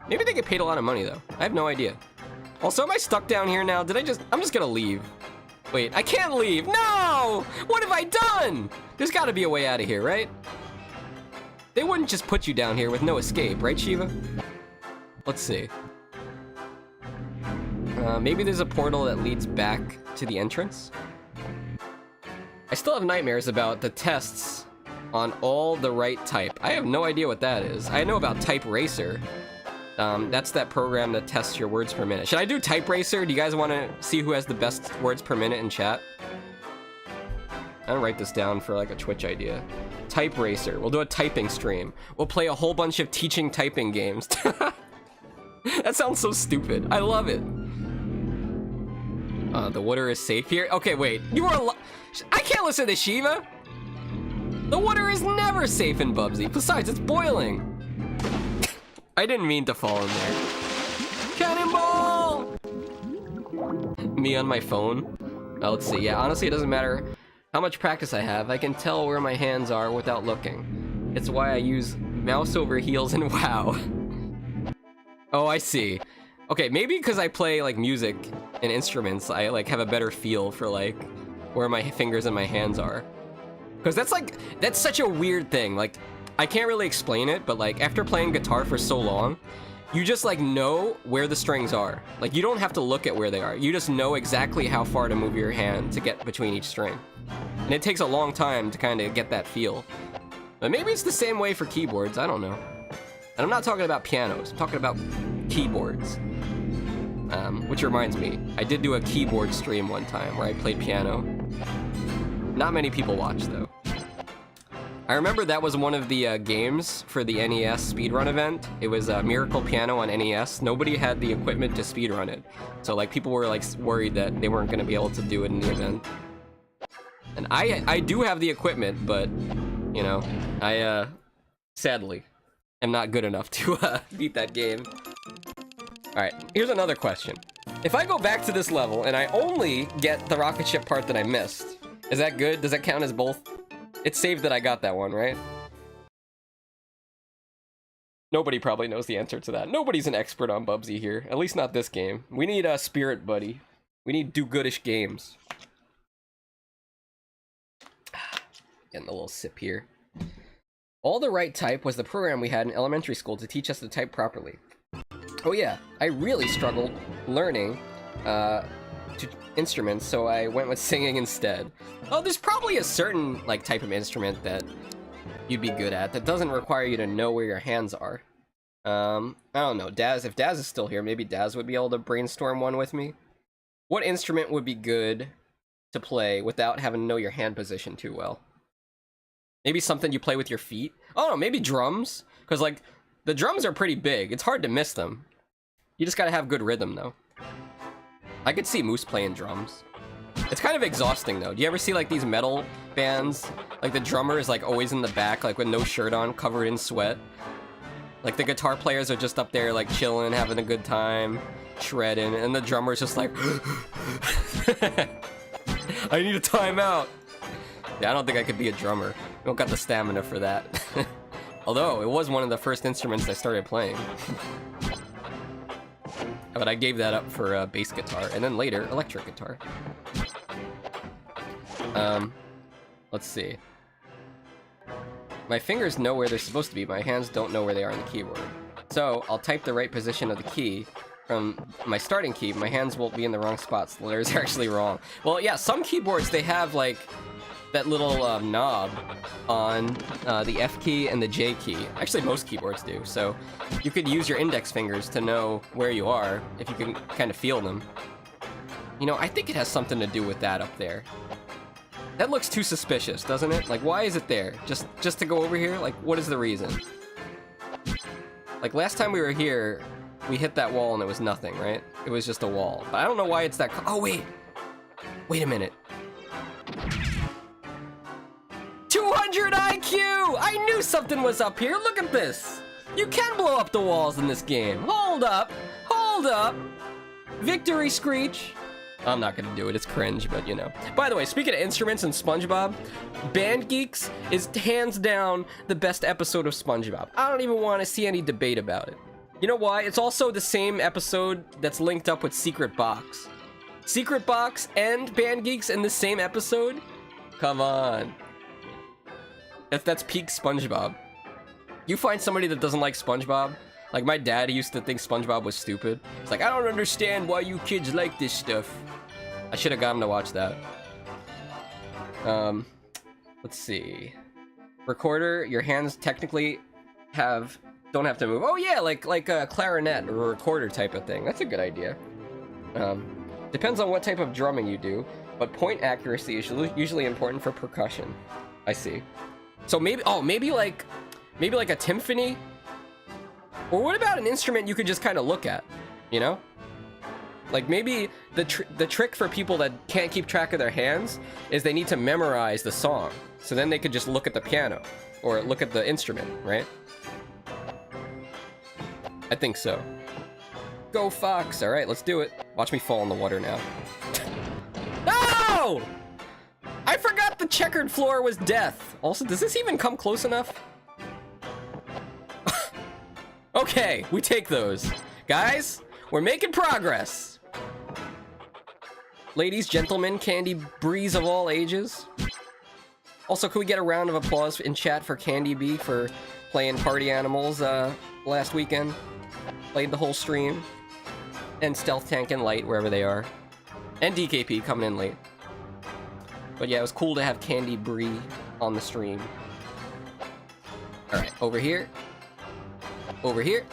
Maybe they get paid a lot of money though. I have no idea. Also, am I stuck down here now? I'm just gonna leave. Wait, I can't leave. No! What have I done? There's gotta be a way out of here, right? They wouldn't just put you down here with no escape, right, Shiva? Let's see. Maybe there's a portal that leads back to the entrance. I still have nightmares about the tests on all the right type. I have no idea what that is. I know about Type Racer. That's that program that tests your words per minute. Should I do Type Racer? Do you guys want to see who has the best words per minute in chat? I'll write this down for like a Twitch idea. Type Racer. We'll do a typing stream. We'll play a whole bunch of teaching typing games. That sounds so stupid. I love it. The water is safe here. Okay, wait. You are I can't listen to Shiva. The water is never safe in Bubsy. Besides, it's boiling. I didn't mean to fall in there. Cannonball! Me on my phone. Let's see. Yeah, honestly, it doesn't matter how much practice I have. I can tell where my hands are without looking. It's why I use mouse over heels and WoW. Oh, I see. Okay, maybe because I play like music and instruments, I like have a better feel for like where my fingers and my hands are. Because that's such a weird thing. Like, I can't really explain it, but like after playing guitar for so long, you just like know where the strings are. Like, you don't have to look at where they are. You just know exactly how far to move your hand to get between each string. And it takes a long time to kind of get that feel. But maybe it's the same way for keyboards, I don't know. And I'm not talking about pianos, I'm talking about keyboards. Which reminds me, I did do a keyboard stream one time where I played piano. Not many people watched though. I remember that was one of the games for the NES speedrun event. It was Miracle Piano on NES. Nobody had the equipment to speedrun it. So like people were like worried that they weren't gonna be able to do it in the event. And I do have the equipment, but you know, I sadly am not good enough to beat that game. Alright, here's another question. If I go back to this level and I only get the rocket ship part that I missed, is that good? Does that count as both? It's saved that I got that one, right? Nobody probably knows the answer to that. Nobody's an expert on Bubsy here. At least not this game. We need a Spirit Buddy. We need do-goodish games. Getting a little sip here. All the Right Type was the program we had in elementary school to teach us to type properly. Oh yeah, I really struggled learning instruments, so I went with singing instead. Oh, there's probably a certain like type of instrument that you'd be good at that doesn't require you to know where your hands are. I don't know, Daz, if Daz is still here, maybe Daz would be able to brainstorm one with me. What instrument would be good to play without having to know your hand position too well? Maybe something you play with your feet? Oh no, maybe drums? Because like, the drums are pretty big. It's hard to miss them. You just gotta have good rhythm though. I could see Moose playing drums. It's kind of exhausting though. Do you ever see like these metal bands? Like the drummer is like always in the back, like with no shirt on, covered in sweat. Like the guitar players are just up there like chilling, having a good time, shredding, and the drummer's just like, I need a timeout. Yeah, I don't think I could be a drummer. I don't got the stamina for that. Although, it was one of the first instruments I started playing. But I gave that up for bass guitar, and then later, electric guitar. Let's see. My fingers know where they're supposed to be, my hands don't know where they are on the keyboard. So, I'll type the right position of the key from my starting key, my hands won't be in the wrong spots, the letters are actually wrong. Well, yeah, some keyboards, they have, like, that little knob on the F key and the J key. Actually, most keyboards do, so you could use your index fingers to know where you are, if you can kind of feel them. You know, I think it has something to do with that up there. That looks too suspicious, doesn't it? Like, why is it there? Just to go over here? Like, what is the reason? Like, last time we were here, we hit that wall and it was nothing, right? It was just a wall. But I don't know why it's that... Oh, wait. Wait a minute. 200 IQ! I knew something was up here. Look at this. You can blow up the walls in this game. Hold up. Hold up. Victory screech. I'm not gonna do it. It's cringe, but you know. By the way, speaking of instruments and SpongeBob, Band Geeks is hands down the best episode of SpongeBob. I don't even want to see any debate about it. You know why? It's also the same episode that's linked up with Secret Box. Secret Box and Band Geeks in the same episode? Come on. That's peak SpongeBob. You find somebody that doesn't like SpongeBob? Like my dad, he used to think SpongeBob was stupid. It's like, I don't understand why you kids like this stuff. I should have gotten to watch that. Let's see. Recorder, your hands technically don't have to move. Oh yeah, like a clarinet or a recorder type of thing. That's a good idea. Depends on what type of drumming you do, but point accuracy is usually important for percussion. I see. So maybe like a timpani? Or what about an instrument you could just kind of look at, you know? Like maybe the trick for people that can't keep track of their hands is they need to memorize the song. So then they could just look at the piano or look at the instrument, right? I think so. Go Fox. All right, let's do it. Watch me fall in the water now. No! I forgot the checkered floor was death. Also, does this even come close enough? Okay, we take those. Guys, we're making progress. Ladies, gentlemen, Candy Breeze of all ages. Also, could we get a round of applause in chat for Candy B for playing Party Animals last weekend? Played the whole stream. And Stealth Tank and Light, wherever they are. And DKP coming in late. But yeah, it was cool to have Candy Bree on the stream. Alright, over here. Over here.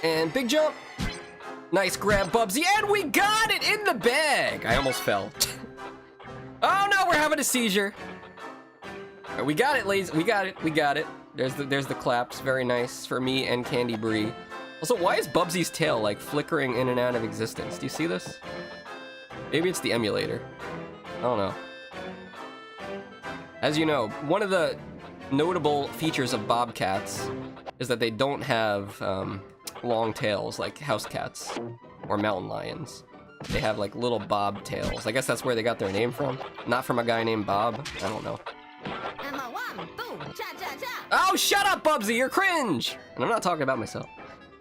And big jump. Nice grab, Bubsy. And we got it in the bag. I almost fell. Oh no, we're having a seizure. Right, we got it, ladies. We got it. We got it. There's the claps. Very nice for me and Candy Bree. Also, why is Bubsy's tail like flickering in and out of existence? Do you see this? Maybe it's the emulator. I don't know. As you know, one of the notable features of bobcats is that they don't have long tails like house cats or mountain lions. They have like little bob tails. I guess that's where they got their name from. Not from a guy named Bob. I don't know. Oh, shut up, Bubsy! You're cringe! And I'm not talking about myself.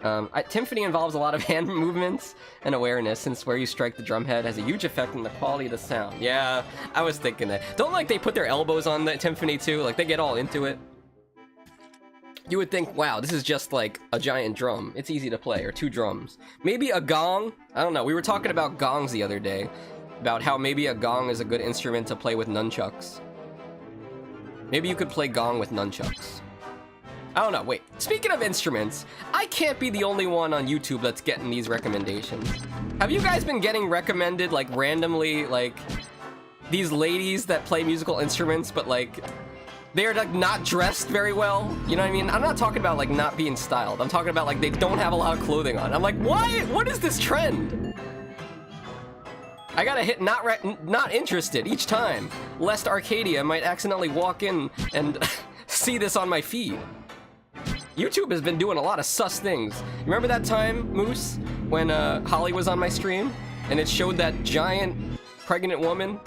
Timpani involves a lot of hand movements and awareness, since where you strike the drum head has a huge effect on the quality of the sound. Yeah, I was thinking that. Don't like they put their elbows on the timpani too? Like they get all into it. You would think, wow, this is just like a giant drum. It's easy to play, or two drums. Maybe a gong? I don't know. We were talking about gongs the other day, about how maybe a gong is a good instrument to play with nunchucks. Maybe you could play gong with nunchucks. I don't know, wait. Speaking of instruments, I can't be the only one on YouTube that's getting these recommendations. Have you guys been getting recommended, like, randomly, like, these ladies that play musical instruments, but, like, they're, like, not dressed very well? You know what I mean? I'm not talking about, like, not being styled. I'm talking about, like, they don't have a lot of clothing on. I'm like, why? What is this trend? I gotta hit not interested each time, lest Arcadia might accidentally walk in and see this on my feed. YouTube has been doing a lot of sus things. Remember that time, Moose, when Holly was on my stream and it showed that giant pregnant woman,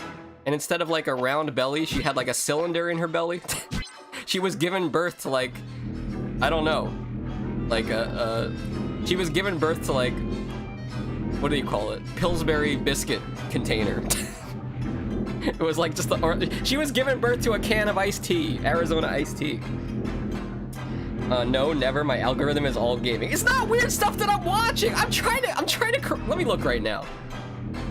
and instead of like a round belly, she had like a cylinder in her belly? She was giving birth to like, I don't know, like she was giving birth to like, what do you call it? Pillsbury biscuit container. It was like just she was giving birth to a can of iced tea, Arizona iced tea. No, never. My algorithm is all gaming. It's not weird stuff that I'm watching. I'm trying to, let me look right now.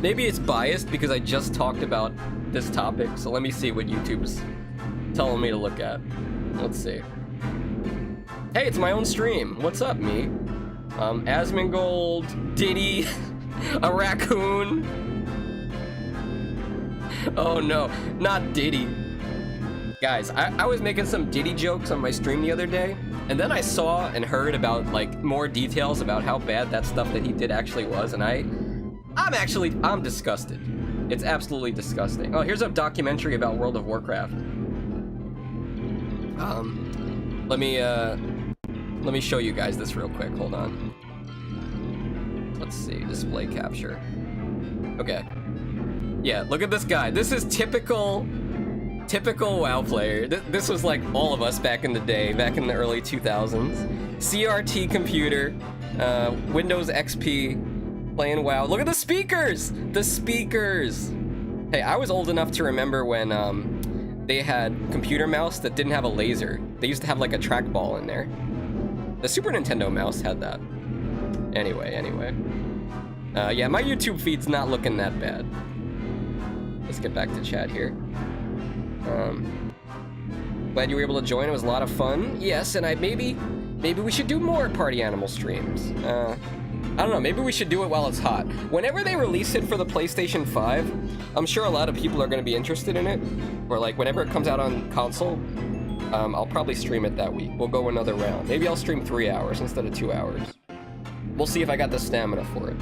Maybe it's biased because I just talked about this topic. So let me see what YouTube's telling me to look at. Let's see. Hey, it's my own stream. What's up, me? Asmongold, Diddy, a raccoon. Oh no, not Diddy. Guys, I was making some Diddy jokes on my stream the other day, And then I saw and heard about like more details about how bad that stuff that he did actually was, and I'm disgusted. It's absolutely disgusting. Oh, here's a documentary about World of Warcraft. Let me show you guys this real quick. Hold on. Let's see, display capture. Okay. Yeah, look at this guy. This is typical WoW player. This was like all of us back in the day, back in the early 2000s. CRT computer, Windows XP, playing WoW. Look at the speakers! The speakers! Hey, I was old enough to remember when they had computer mouse that didn't have a laser. They used to have like a trackball in there. The Super Nintendo mouse had that. Anyway. Yeah, my YouTube feed's not looking that bad. Let's get back to chat here. Glad you were able to join. It was a lot of fun. Yes, and maybe we should do more Party Animal streams. I don't know, maybe we should do it while it's hot. Whenever they release it for the PlayStation 5, I'm sure a lot of people are going to be interested in it. Or like whenever it comes out on console, I'll probably stream it that week. We'll go another round. Maybe I'll stream 3 hours instead of 2 hours. We'll see if I got the stamina for it.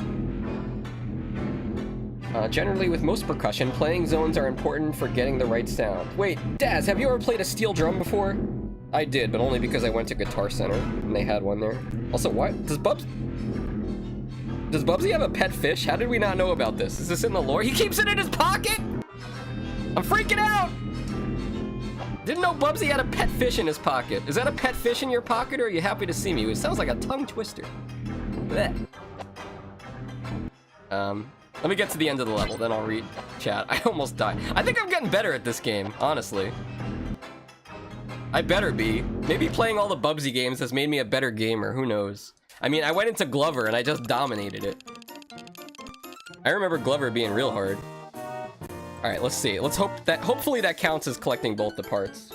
Generally, with most percussion, playing zones are important for getting the right sound. Wait, Daz, have you ever played a steel drum before? I did, but only because I went to Guitar Center, and they had one there. Also, what? Does Bubsy have a pet fish? How did we not know about this? Is this in the lore? He keeps it in his pocket? I'm freaking out! Didn't know Bubsy had a pet fish in his pocket. Is that a pet fish in your pocket, or are you happy to see me? It sounds like a tongue twister. Blech. Let me get to the end of the level, then I'll read chat. I almost died. I think I'm getting better at this game, honestly. I better be. Maybe playing all the Bubsy games has made me a better gamer, who knows? I mean, I went into Glover and I just dominated it. I remember Glover being real hard. Alright, let's see. Let's hope that, hopefully that counts as collecting both the parts.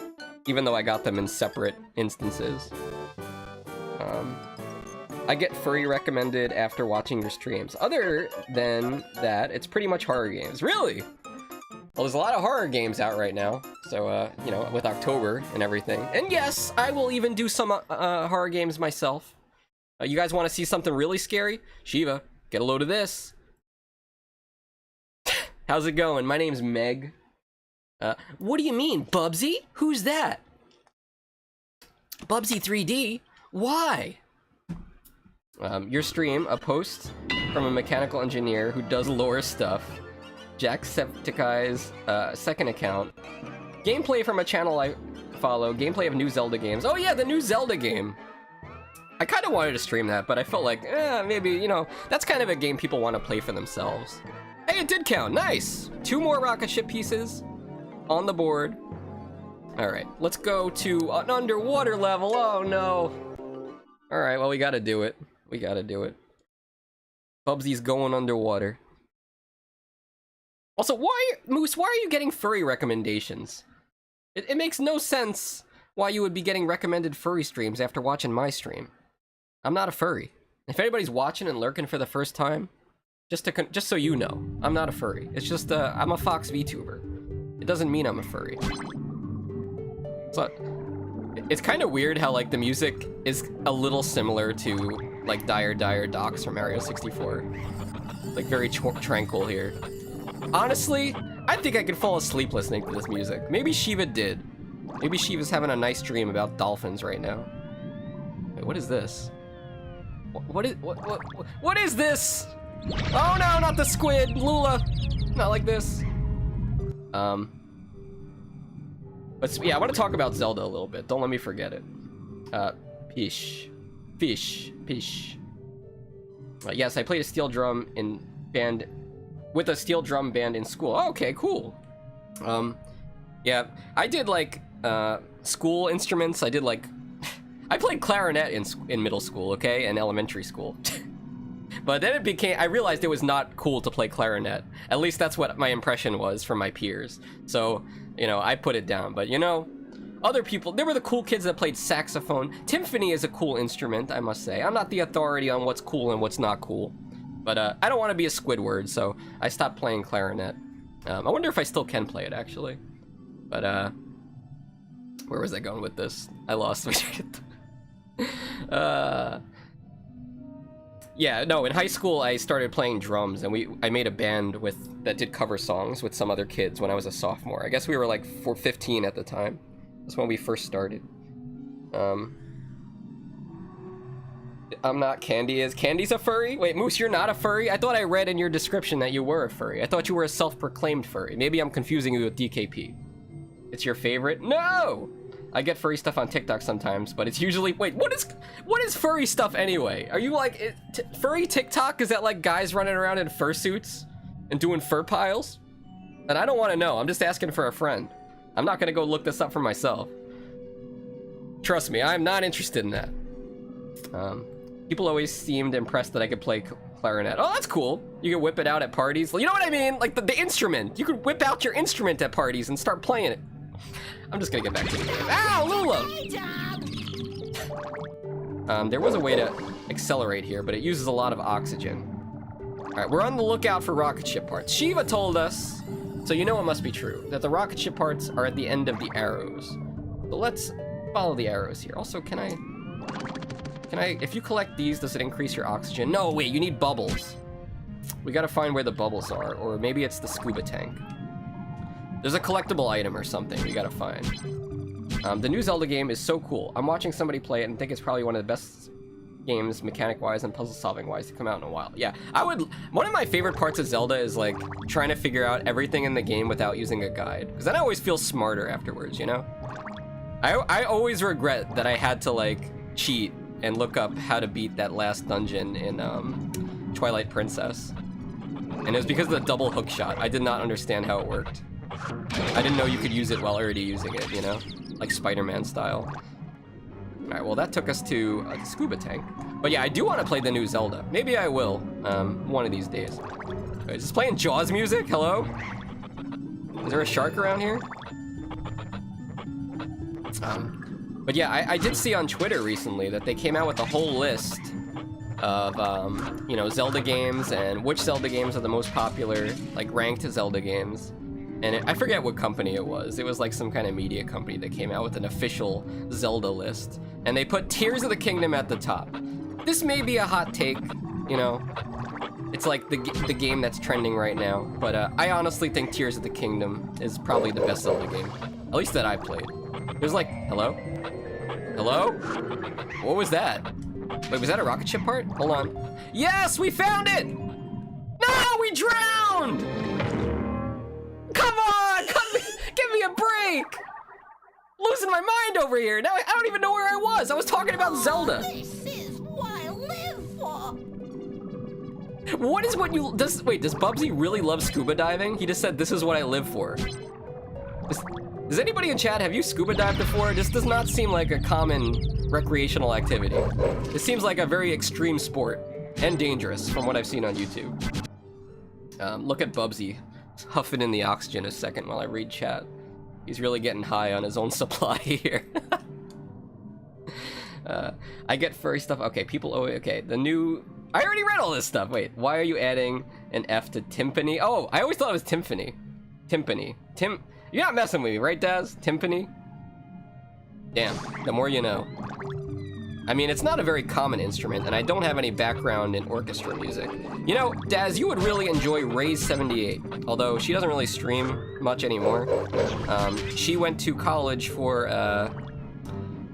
Even though I got them in separate instances. I get furry recommended after watching your streams. Other than that, it's pretty much horror games. Really? Well, there's a lot of horror games out right now. So, you know, with October and everything. And yes, I will even do some horror games myself. You guys want to see something really scary? Shiva, get a load of this. How's it going? My name's Meg. What do you mean, Bubsy? Who's that? Bubsy 3D? Why? Your stream, a post from a mechanical engineer who does lore stuff. Jacksepticeye's second account. Gameplay from a channel I follow. Gameplay of new Zelda games. Oh yeah, the new Zelda game. I kind of wanted to stream that, but I felt like, maybe, you know, that's kind of a game people want to play for themselves. Hey, it did count. Nice. 2 more rocket ship pieces on the board. All right, let's go to an underwater level. Oh no. All right, well, we got to do it. We got to do it. Bubsy's going underwater. Also, Moose, why are you getting furry recommendations? It makes no sense why you would be getting recommended furry streams after watching my stream. I'm not a furry. If anybody's watching and lurking for the first time, just so you know, I'm not a furry. It's just I'm a Fox VTuber. It doesn't mean I'm a furry. So it's kind of weird how like the music is a little similar to like Dire Dire Docks from Mario 64. Like very tranquil here. Honestly, I think I could fall asleep listening to this music. Maybe Shiva did. Maybe Shiva's having a nice dream about dolphins right now. Wait, what is this? What is this? Oh no, not the squid, Lula. Not like this. But yeah, I want to talk about Zelda a little bit. Don't let me forget it. Fish. Yes, I played a steel drum with a steel drum band in school. Oh, okay, cool. Yeah, I did like school instruments. I did like I played clarinet in middle school, okay, and elementary school. But then I realized it was not cool to play clarinet. At least that's what my impression was from my peers. So, you know, I put it down. But, you know, other people, there were the cool kids that played saxophone. Timpani is a cool instrument, I must say. I'm not the authority on what's cool and what's not cool. But I don't want to be a Squidward, so I stopped playing clarinet. I wonder if I still can play it, actually. But, where was I going with this? I lost my train of thought. Yeah, no, in high school I started playing drums, and I made a band that did cover songs with some other kids when I was a sophomore. I guess we were like 15 at the time. That's when we first started. I'm not. Candy is. Candy's a furry? Wait, Moose, you're not a furry? I thought I read in your description that you were a furry. I thought you were a self-proclaimed furry. Maybe I'm confusing you with DKP. It's your favorite? No! I get furry stuff on TikTok sometimes, but it's usually... Wait, what is furry stuff anyway? Are you like... furry TikTok? Is that like guys running around in fursuits and doing fur piles? And I don't want to know. I'm just asking for a friend. I'm not going to go look this up for myself. Trust me, I'm not interested in that. People always seemed impressed that I could play clarinet. Oh, that's cool. You can whip it out at parties. You know what I mean? Like the instrument. You could whip out your instrument at parties and start playing it. I'm just gonna get back to it. Ow, Lula! There was a way to accelerate here, but it uses a lot of oxygen. Alright, we're on the lookout for rocket ship parts. Shiva told us, so you know it must be true, that the rocket ship parts are at the end of the arrows. So let's follow the arrows here. Also, can I, if you collect these, does it increase your oxygen? No, wait, you need bubbles. We gotta find where the bubbles are, or maybe it's the scuba tank. There's a collectible item or something we gotta find. The new Zelda game is so cool. I'm watching somebody play it and think it's probably one of the best games, mechanic-wise and puzzle-solving-wise, to come out in a while. Yeah, one of my favorite parts of Zelda is, like, trying to figure out everything in the game without using a guide. Because then I always feel smarter afterwards, you know? I always regret that I had to, like, cheat and look up how to beat that last dungeon in, Twilight Princess. And it was because of the double hook shot. I did not understand how it worked. I didn't know you could use it while already using it, you know? Like Spider-Man style. Alright, well that took us to the scuba tank. But yeah, I do want to play the new Zelda. Maybe I will, one of these days. Wait, is this playing Jaws music? Hello? Is there a shark around here? But yeah, I did see on Twitter recently that they came out with a whole list of, you know, Zelda games and which Zelda games are the most popular, like ranked Zelda games. And I forget what company it was. It was like some kind of media company that came out with an official Zelda list. And they put Tears of the Kingdom at the top. This may be a hot take, you know. It's like the game that's trending right now. But I honestly think Tears of the Kingdom is probably the best Zelda game. At least that I played. There's like, hello? Hello? What was that? Wait, was that a rocket ship part? Hold on. Yes, we found it! No, we drowned! Come on! Give me a break! Losing my mind over here. Now I don't even know where I was. I was talking about Zelda. This is what I live for. What is what you... Wait, does Bubsy really love scuba diving? He just said, this is what I live for. Does anybody in chat, have you scuba dived before? This does not seem like a common recreational activity. It seems like a very extreme sport. And dangerous, from what I've seen on YouTube. Look at Bubsy huffing in the oxygen a second while I read chat. He's really getting high on his own supply here. I get furry stuff. Okay, people... Oh, okay, the new... I already read all this stuff. Wait, why are you adding an F to timpani? Oh, I always thought it was timpani. Timpani. You're not messing with me, right, Daz? Timpani? Damn, the more you know. I mean, it's not a very common instrument, and I don't have any background in orchestra music. You know, Daz, you would really enjoy Ray's78, although she doesn't really stream much anymore. She went to college for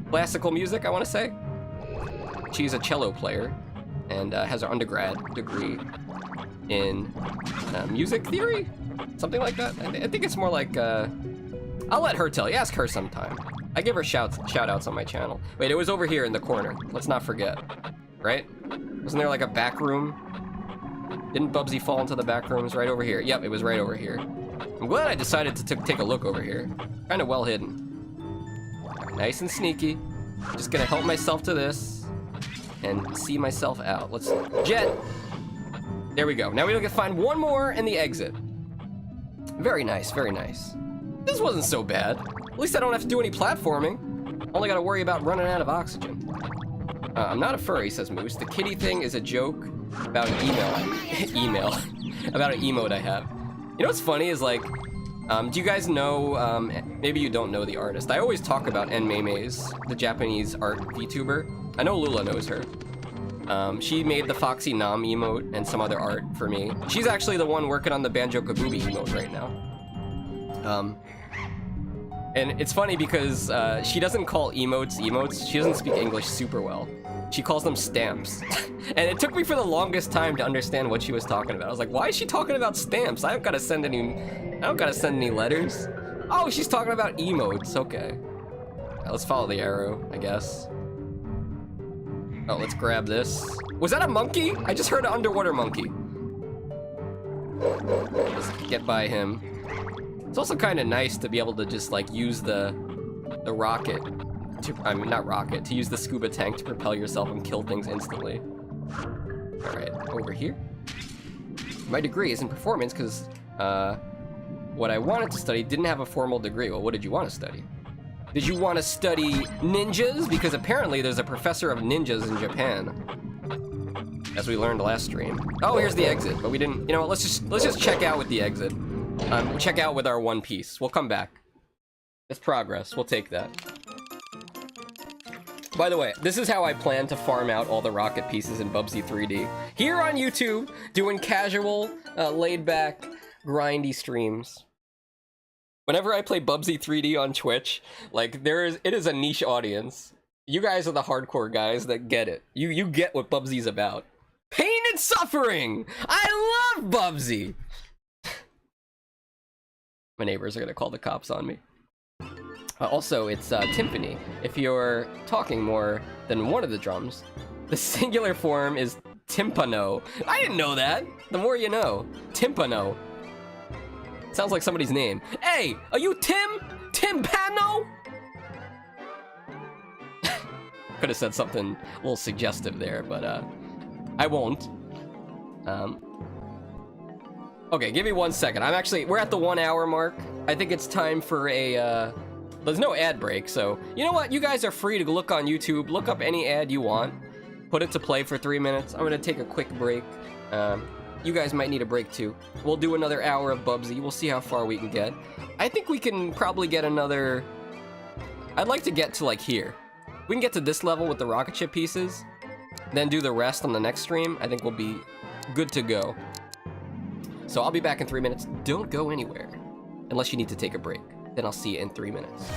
classical music, I want to say. She's a cello player, and has her undergrad degree in music theory? Something like that? I think it's more like, I'll let her tell you. Ask her sometime. I give her shout-outs on my channel. Wait, it was over here in the corner. Let's not forget. Right? Wasn't there like a back room? Didn't Bubsy fall into the back rooms? Right over here. Yep, it was right over here. I'm glad I decided to take a look over here. Kind of well hidden. Nice and sneaky. Just gonna help myself to this and see myself out. Let's jet. There we go. Now we can find one more in the exit. Very nice, very nice. This wasn't so bad. At least I don't have to do any platforming. Only gotta worry about running out of oxygen. I'm not a furry, says Moose. The kitty thing is a joke about an about an emote I have. You know what's funny is like, do you guys know, maybe you don't know the artist. I always talk about Nmemes, the Japanese art VTuber. I know Lula knows her. She made the Foxy Nom emote and some other art for me. She's actually the one working on the Banjo-Kazooie emote right now. And it's funny because she doesn't call emotes emotes. She doesn't speak English super well. She calls them stamps. And it took me for the longest time to understand what she was talking about. I was like, why is she talking about stamps? I don't gotta send any letters. Oh, she's talking about emotes. Okay. Let's follow the arrow, I guess. Oh, let's grab this. Was that a monkey? I just heard an underwater monkey. Let's get by him. It's also kind of nice to be able to just like use the rocket to, I mean not rocket, to use the scuba tank to propel yourself and kill things instantly. All right, over here. My degree is in performance because what I wanted to study didn't have a formal degree. Well, what did you want to study? Did you want to study ninjas? Because apparently there's a professor of ninjas in Japan, as we learned last stream. Oh, here's the exit, but we didn't. You know what? Let's just check out with the exit. Check out with our One Piece. We'll come back. It's progress. We'll take that. By the way, this is how I plan to farm out all the rocket pieces in Bubsy 3D. Here on YouTube, doing casual, laid-back, grindy streams. Whenever I play Bubsy 3D on Twitch, like it is a niche audience. You guys are the hardcore guys that get it. You get what Bubsy's about. Pain and suffering! I love Bubsy! My neighbors are gonna call the cops on me. Also, it's timpani. If you're talking more than one of the drums, the singular form is timpano. I didn't know that! The more you know. Timpano. Sounds like somebody's name. Hey, are you Tim? Timpano? Could have said something a little suggestive there, but I won't. Okay, give me 1 second. We're at the 1 hour mark. I think it's time for a, there's no ad break, so you know what? You guys are free to look on YouTube, look up any ad you want, put it to play for 3 minutes. I'm gonna take a quick break. You guys might need a break too. We'll do another hour of Bubsy. We'll see how far we can get. I think we can probably get another... I'd like to get to like here. We can get to this level with the rocket ship pieces, then do the rest on the next stream. I think we'll be good to go. So I'll be back in 3 minutes. Don't go anywhere. Unless you need to take a break. Then I'll see you in 3 minutes.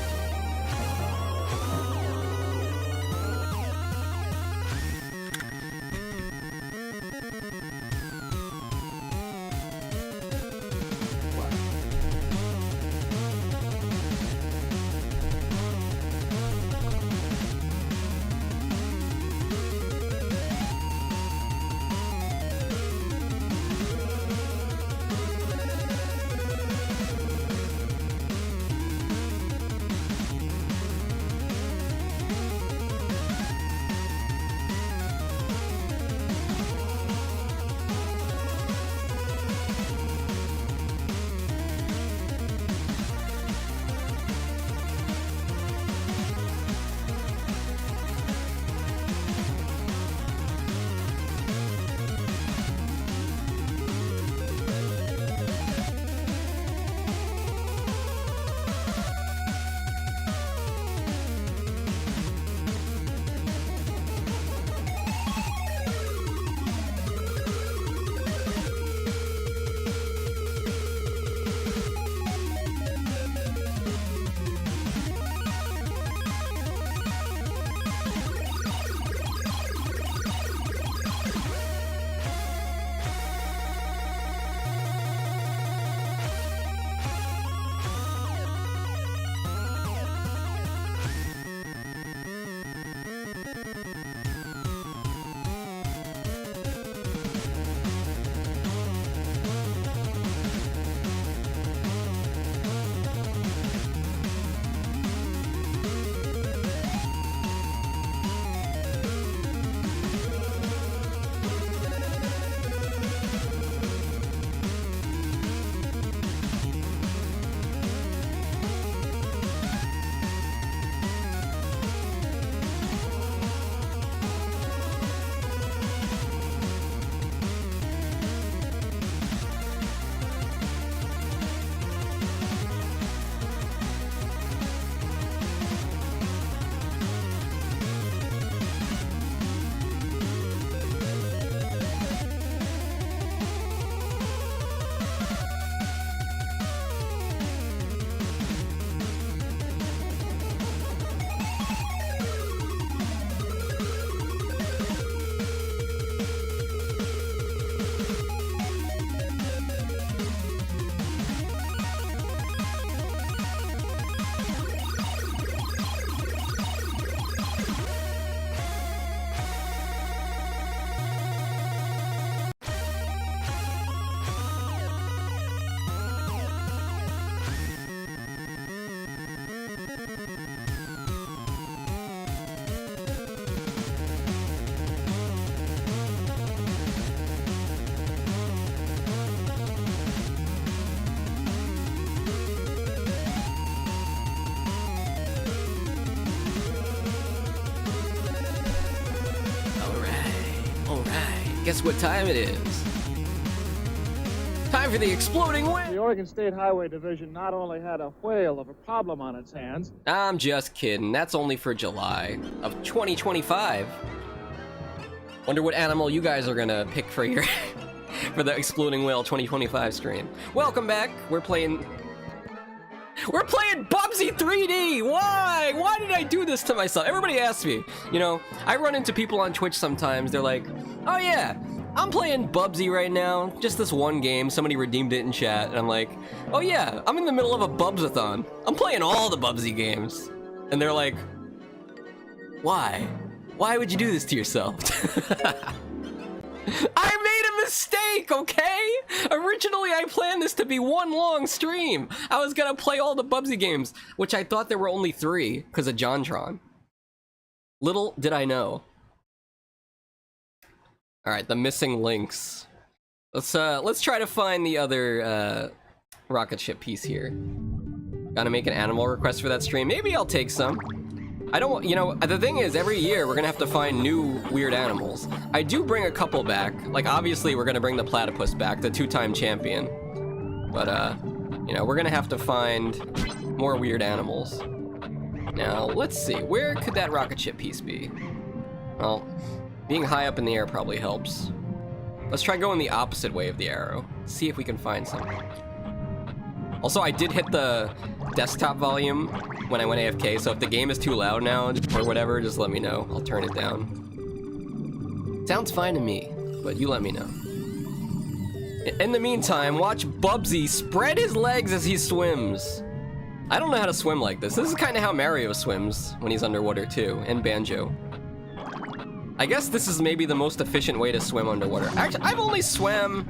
Guess what time it is? Time for the exploding whale! The Oregon State Highway Division not only had a whale of a problem on its hands. I'm just kidding. That's only for July of 2025. Wonder what animal you guys are gonna pick for your for the Exploding Whale 2025 stream. Welcome back. We're playing Bubsy 3D! Why? Why did I do this to myself? Everybody asks me. You know, I run into people on Twitch sometimes. They're like, oh yeah, I'm playing Bubsy right now. Just this one game. Somebody redeemed it in chat. And I'm like, oh yeah, I'm in the middle of a Bubs-a-thon. I'm playing all the Bubsy games. And they're like, why? Why would you do this to yourself? I made a mistake, okay? Originally, I planned this to be one long stream. I was gonna play all the Bubsy games, which I thought there were only 3 because of JonTron. Little did I know. All right, the missing links. Let's try to find the other rocket ship piece here. Gotta make an animal request for that stream. Maybe I'll take some. I don't want, you know, the thing is, every year we're gonna have to find new weird animals. I do bring a couple back. Like, obviously, we're gonna bring the platypus back, the 2-time champion. But, you know, we're gonna have to find more weird animals. Now, let's see. Where could that rocket ship piece be? Well, being high up in the air probably helps. Let's try going the opposite way of the arrow. See if we can find something. Also, I did hit the desktop volume when I went AFK, so if the game is too loud now or whatever, just let me know. I'll turn it down. Sounds fine to me, but you let me know. In the meantime, watch Bubsy spread his legs as he swims. I don't know how to swim like this. This is kind of how Mario swims when he's underwater too, and Banjo. I guess this is maybe the most efficient way to swim underwater. Actually, I've only swam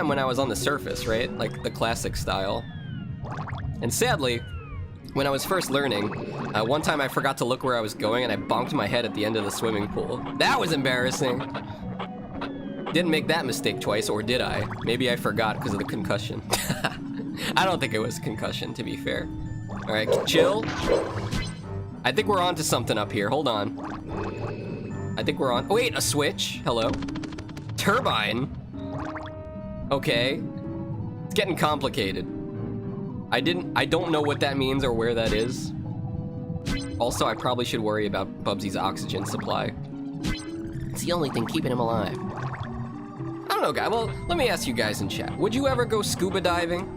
when I was on the surface, right? Like the classic style. And sadly, when I was first learning, one time I forgot to look where I was going and I bonked my head at the end of the swimming pool. That was embarrassing. Didn't make that mistake twice, or did I? Maybe I forgot because of the concussion. I don't think it was concussion, to be fair. All right, chill. I think we're on to something up here. Hold on. I think we're on. Oh, wait, a switch. Hello. Turbine. Okay. It's getting complicated. I don't know what that means or where that is. Also, I probably should worry about Bubsy's oxygen supply. It's the only thing keeping him alive. I don't know, guys. Well, let me ask you guys in chat. Would you ever go scuba diving?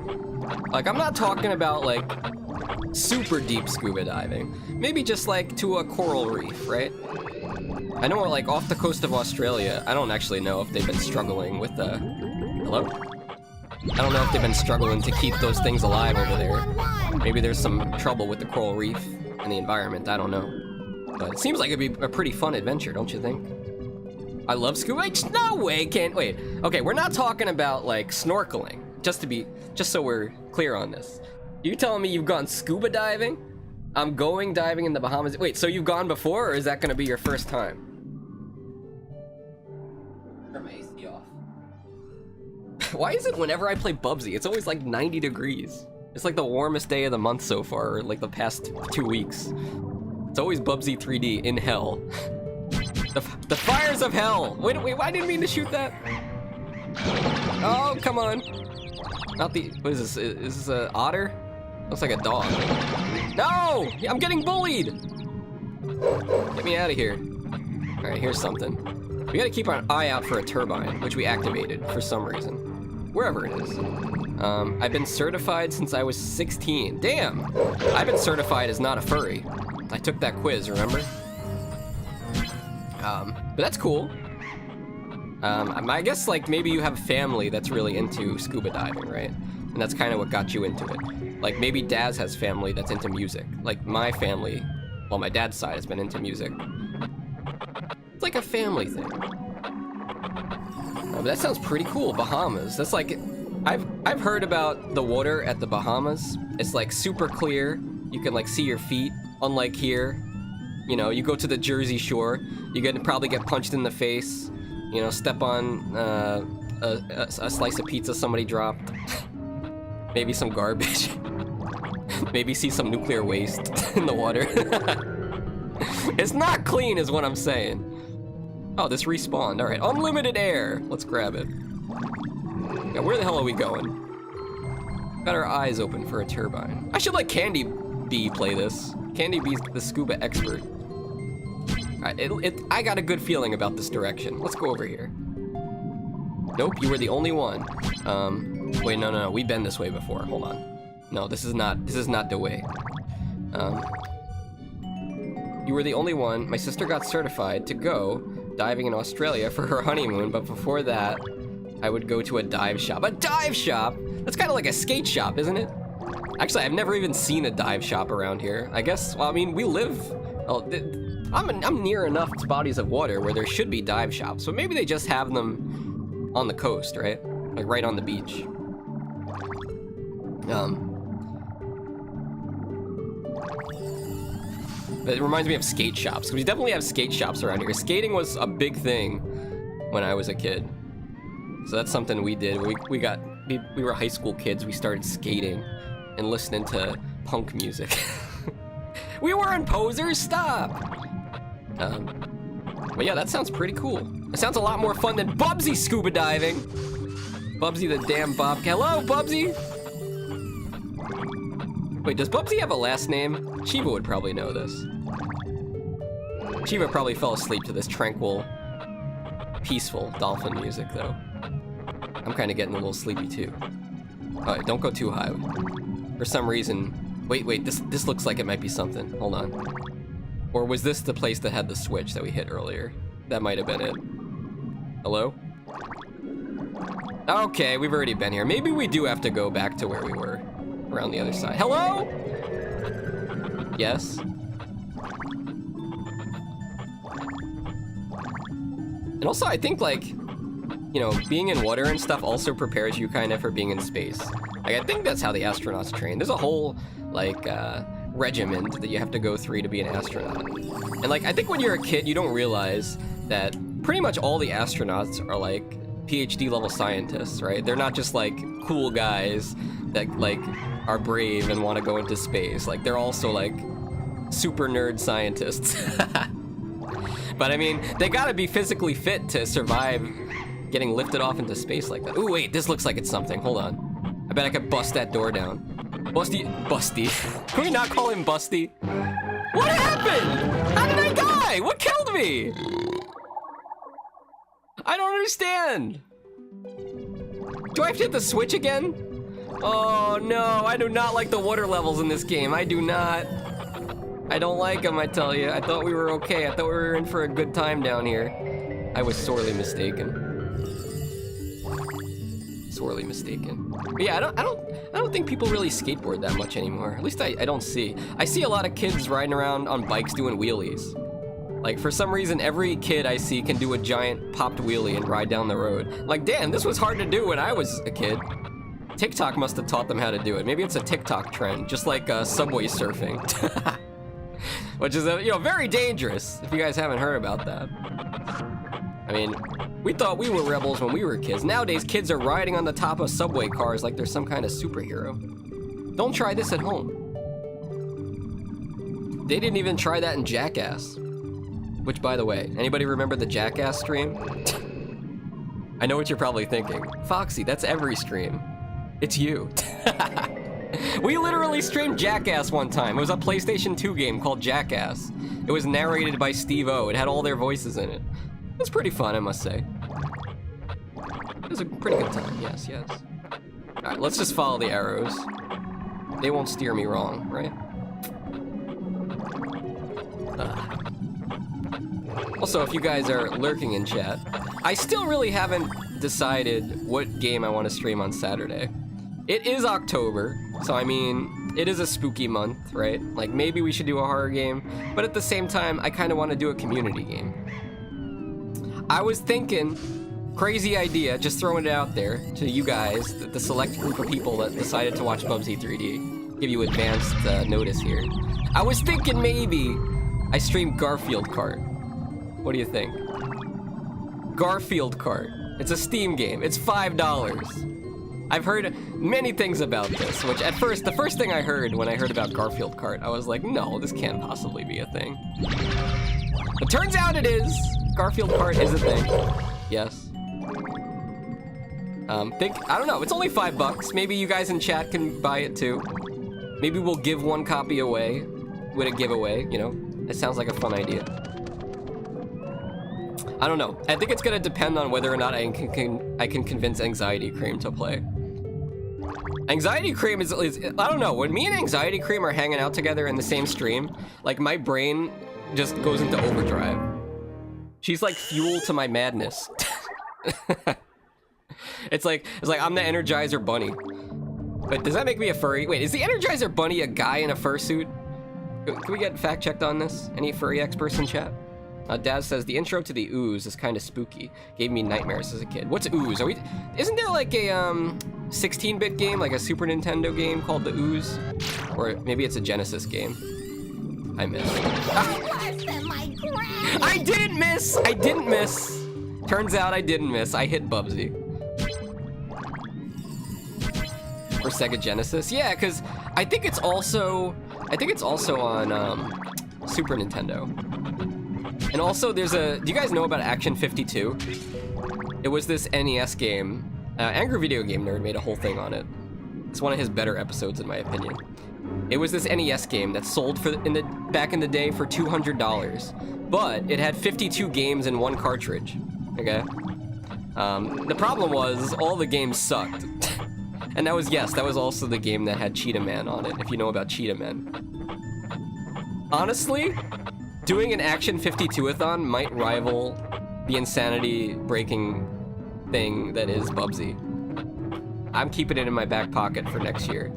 Like, I'm not talking about, like, super deep scuba diving. Maybe just, like, to a coral reef, right? I know, like, off the coast of Australia, I don't actually know if they've been struggling with the... Hello? I don't know if they've been struggling to keep those things alive over there. Maybe there's some trouble with the coral reef and the environment, I don't know. But it seems like it'd be a pretty fun adventure, don't you think? I love scuba. No way, can't wait. Okay, we're not talking about like snorkeling. Just so we're clear on this. You telling me you've gone scuba diving? I'm going diving in the Bahamas. Wait, so you've gone before, or is that gonna be your first time? Turn my AC off. Why is it whenever I play Bubsy, it's always like 90 degrees? It's like the warmest day of the month so far, or like the past 2 weeks. It's always Bubsy 3D in hell. The fires of hell! Wait, I didn't mean to shoot that! Oh, come on! Not the... What is this? Is this an otter? Looks like a dog. No! I'm getting bullied! Get me out of here. Alright, here's something. We gotta keep our eye out for a turbine, which we activated for some reason. Wherever it is. I've been certified since I was 16. Damn! I've been certified as not a furry. I took that quiz, remember? But that's cool. I guess, like, maybe you have a family that's really into scuba diving, right? And that's kind of what got you into it. Like, maybe Daz has family that's into music. Like, my family, well, my dad's side has been into music. It's like a family thing. But that sounds pretty cool, Bahamas. That's like, I've heard about the water at the Bahamas. It's, like, super clear. You can, like, see your feet, unlike here. You know, you go to the Jersey Shore, you probably get punched in the face, you know, step on a slice of pizza somebody dropped, maybe some garbage, maybe see some nuclear waste in the water. It's not clean is what I'm saying. Oh, this respawned. All right, unlimited air. Let's grab it. Yeah, where the hell are we going? Got our eyes open for a turbine. I should let Candy Bee play this. Candy Bee's the scuba expert. All right, I got a good feeling about this direction. Let's go over here. Nope, you were the only one. Wait, no, we've been this way before. Hold on. No, this is not the way. You were the only one. My sister got certified to go diving in Australia for her honeymoon, but before that, I would go to a dive shop. A dive shop? That's kind of like a skate shop, isn't it? Actually, I've never even seen a dive shop around here. I guess, well, I mean, we live... Well, I'm near enough to bodies of water where there should be dive shops, so maybe they just have them on the coast, right? Like right on the beach. But it reminds me of skate shops, because we definitely have skate shops around here. Skating was a big thing when I was a kid. So that's something we did. We were high school kids, we started skating and listening to punk music. We weren't posers, stop! But yeah, that sounds pretty cool. It sounds a lot more fun than Bubsy scuba diving. Bubsy the damn bobcat. Hello, Bubsy! Wait, does Bubsy have a last name? Shiva would probably know this. Shiva probably fell asleep to this tranquil, peaceful dolphin music, though. I'm kind of getting a little sleepy, too. Alright, don't go too high. For some reason... Wait, this looks like it might be something. Hold on. Or was this the place that had the switch that we hit earlier? That might have been it. Hello? Okay, we've already been here. Maybe we do have to go back to where we were. Around the other side. Hello? Yes? And also, I think, like, you know, being in water and stuff also prepares you kind of for being in space. Like, I think that's how the astronauts train. There's a whole, like, regiment that you have to go through to be an astronaut. And, like, I think when you're a kid, you don't realize that pretty much all the astronauts are, like, PhD level scientists, right? They're not just, like, cool guys that, like, are brave and want to go into space. Like, they're also, like, super nerd scientists. But, I mean, they gotta be physically fit to survive getting lifted off into space like that. Ooh, wait, this looks like it's something. Hold on. I bet I could bust that door down. Busty. Can we not call him Busty? What happened? How did I die? What killed me? I don't understand. Do I have to hit the switch again? Oh no, I do not like the water levels in this game. I do not. I don't like them, I tell you. I thought we were okay. I thought we were in for a good time down here. I was sorely mistaken. Sorely mistaken. But yeah, I don't think people really skateboard that much anymore. At least I don't see. I see a lot of kids riding around on bikes doing wheelies. Like, for some reason, every kid I see can do a giant popped wheelie and ride down the road. Like, damn, this was hard to do when I was a kid. TikTok must have taught them how to do it. Maybe it's a TikTok trend, just like subway surfing. Which is, you know, very dangerous, if you guys haven't heard about that. I mean, we thought we were rebels when we were kids. Nowadays, kids are riding on the top of subway cars like they're some kind of superhero. Don't try this at home. They didn't even try that in Jackass. Which, by the way, anybody remember the Jackass stream? I know what you're probably thinking. Foxy, that's every stream. It's you. We literally streamed Jackass one time. It was a PlayStation 2 game called Jackass. It was narrated by Steve-O. It had all their voices in it. It was pretty fun, I must say. It was a pretty good time, yes. Alright, let's just follow the arrows. They won't steer me wrong, right? Also, if you guys are lurking in chat, I still really haven't decided what game I want to stream on Saturday. It is October, so I mean, it is a spooky month, right? Like, maybe we should do a horror game, but at the same time, I kind of want to do a community game. I was thinking, crazy idea, just throwing it out there to you guys, the select group of people that decided to watch Bubsy 3D. Give you advanced notice here. I was thinking maybe I stream Garfield Kart. What do you think? Garfield Kart. It's a Steam game. It's $5. I've heard many things about this, which at first, the first thing I heard when I heard about Garfield Kart, I was like, no, this can't possibly be a thing. But turns out it is. Garfield cart is a thing. Yes. I don't know. It's only $5. Maybe you guys in chat can buy it too. Maybe we'll give one copy away with a giveaway. You know, it sounds like a fun idea. I don't know. I think it's gonna depend on whether or not I can convince Anxiety Cream to play. Anxiety Cream is I don't know. When me and Anxiety Cream are hanging out together in the same stream, like my brain just goes into overdrive. She's like fuel to my madness. It's like I'm the Energizer Bunny. But does that make me a furry? Wait, is the Energizer Bunny a guy in a fursuit? Can we get fact checked on this? Any furry experts in chat? Daz says the intro to the Ooze is kind of spooky. Gave me nightmares as a kid. What's Ooze? Isn't there like a 16-bit game, like a Super Nintendo game called the Ooze? Or maybe it's a Genesis game. I missed. Worse than my granny. I didn't miss! I didn't miss! Turns out I didn't miss. I hit Bubsy. For Sega Genesis? Yeah, because I think it's also on Super Nintendo. And also there's do you guys know about Action 52? It was this NES game. Angry Video Game Nerd made a whole thing on it. It's one of his better episodes in my opinion. It was this NES game that sold back in the day for $200, but it had 52 games in one cartridge. Okay. The problem was all the games sucked, and that was also the game that had Cheetah Man on it. If you know about Cheetah Man. Honestly, doing an Action 52-a-thon might rival the insanity-breaking thing that is Bubsy. I'm keeping it in my back pocket for next year.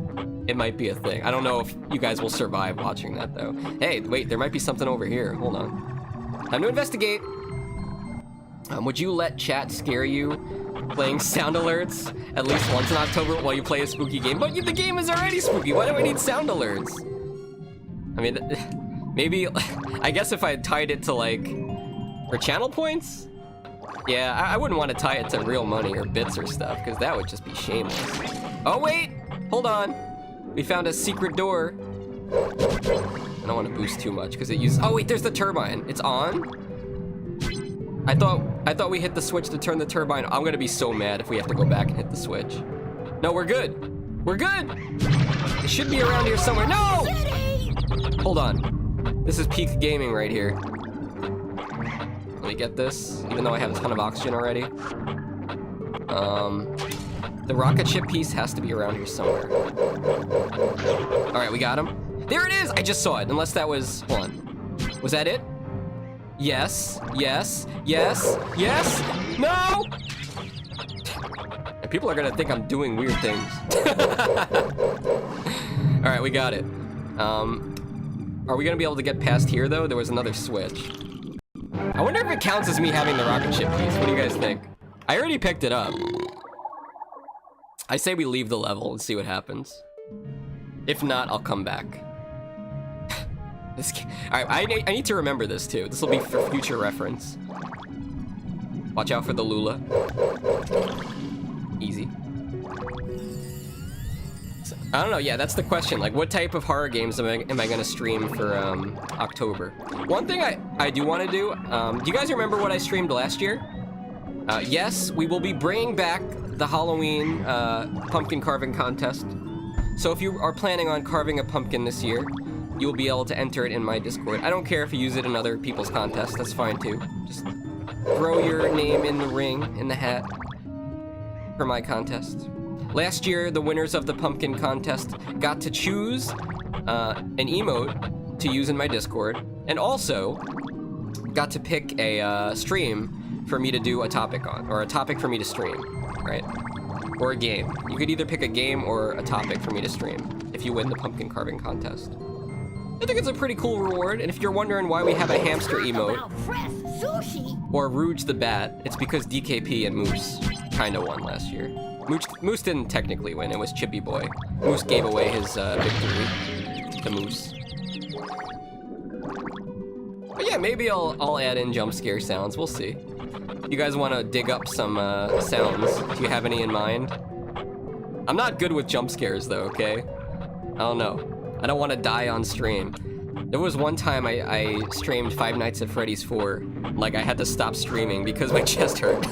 It might be a thing. I don't know if you guys will survive watching that, though. Hey, wait, there might be something over here. Hold on. Time to investigate. Would you let chat scare you playing sound alerts at least once in October while you play a spooky game? But the game is already spooky. Why do I need sound alerts? I mean, maybe, I guess if I tied it to, like, for channel points? Yeah, I wouldn't want to tie it to real money or bits or stuff, because that would just be shameless. Oh, wait! Hold on. We found a secret door. I don't want to boost too much, because it uses... Oh, wait, there's the turbine. It's on? I thought we hit the switch to turn the turbine. I'm gonna be so mad if we have to go back and hit the switch. No, we're good. We're good! It should be around here somewhere. No! Hold on. This is peak gaming right here. Let me get this, even though I have a ton of oxygen already. The rocket ship piece has to be around here somewhere. All right, we got him. There it is! I just saw it, unless that was, hold on. Was that it? Yes, yes, yes, yes, no! And people are gonna think I'm doing weird things. All right, we got it. Are we gonna be able to get past here though? There was another switch. I wonder if it counts as me having the rocket ship piece. What do you guys think? I already picked it up. I say we leave the level and see what happens. If not, I'll come back. All right, I need to remember this too. This will be for future reference. Watch out for the Lula. Easy. So, I don't know. Yeah, that's the question. Like, what type of horror games am I gonna stream for October? One thing I do want to do. Do you guys remember what I streamed last year? Yes, we will be bringing back the Halloween pumpkin carving contest. So if you are planning on carving a pumpkin this year, you will be able to enter it in my Discord. I don't care if you use it in other people's contests. That's fine too. Just throw your name in the ring, in the hat, for my contest. Last year, the winners of the pumpkin contest got to choose an emote to use in my Discord, and also got to pick a stream for me to do a topic on, or a topic for me to stream, right? Or a game. You could either pick a game or a topic for me to stream if you win the pumpkin carving contest. I think it's a pretty cool reward, and if you're wondering why we have a hamster emote, or Rouge the Bat, it's because DKP and Moose kinda won last year. Moose didn't technically win, it was Chippy Boy. Moose gave away his victory to Moose. But yeah, maybe I'll add in jump scare sounds, we'll see. You guys wanna dig up some sounds? Do you have any in mind? I'm not good with jump scares though, okay? I don't know. I don't want to die on stream. There was one time I streamed Five Nights at Freddy's 4. Like, I had to stop streaming because my chest hurt.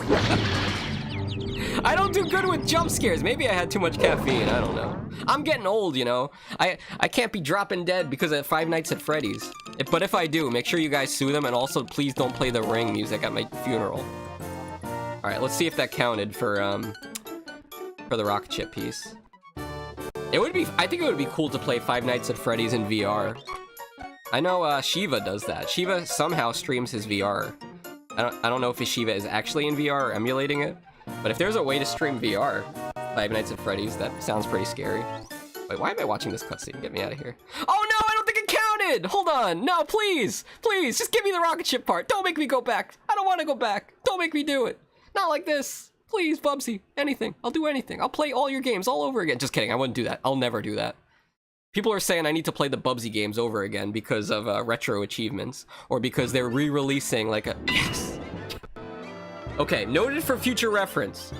I don't do good with jump scares. Maybe I had too much caffeine. I don't know. I'm getting old, you know. I can't be dropping dead because of Five Nights at Freddy's. But if I do, make sure you guys sue them. And also, please don't play the Ring music at my funeral. All right, let's see if that counted for the rocket ship piece. It would be. I think it would be cool to play Five Nights at Freddy's in VR. I know Shiva does that. Shiva somehow streams his VR. I don't know if his Shiva is actually in VR or emulating it, but if there's a way to stream VR, Five Nights at Freddy's, that sounds pretty scary. Wait, why am I watching this cutscene? Get me out of here. Oh no, I don't think it counted! Hold on, no, please! Please, just give me the rocket ship part. Don't make me go back. I don't want to go back. Don't make me do it. Not like this. Please, Bubsy, anything. I'll do anything. I'll play all your games all over again. Just kidding, I wouldn't do that. I'll never do that. People are saying I need to play the Bubsy games over again because of retro achievements, or because they're re-releasing like a... Yes! Okay, noted for future reference.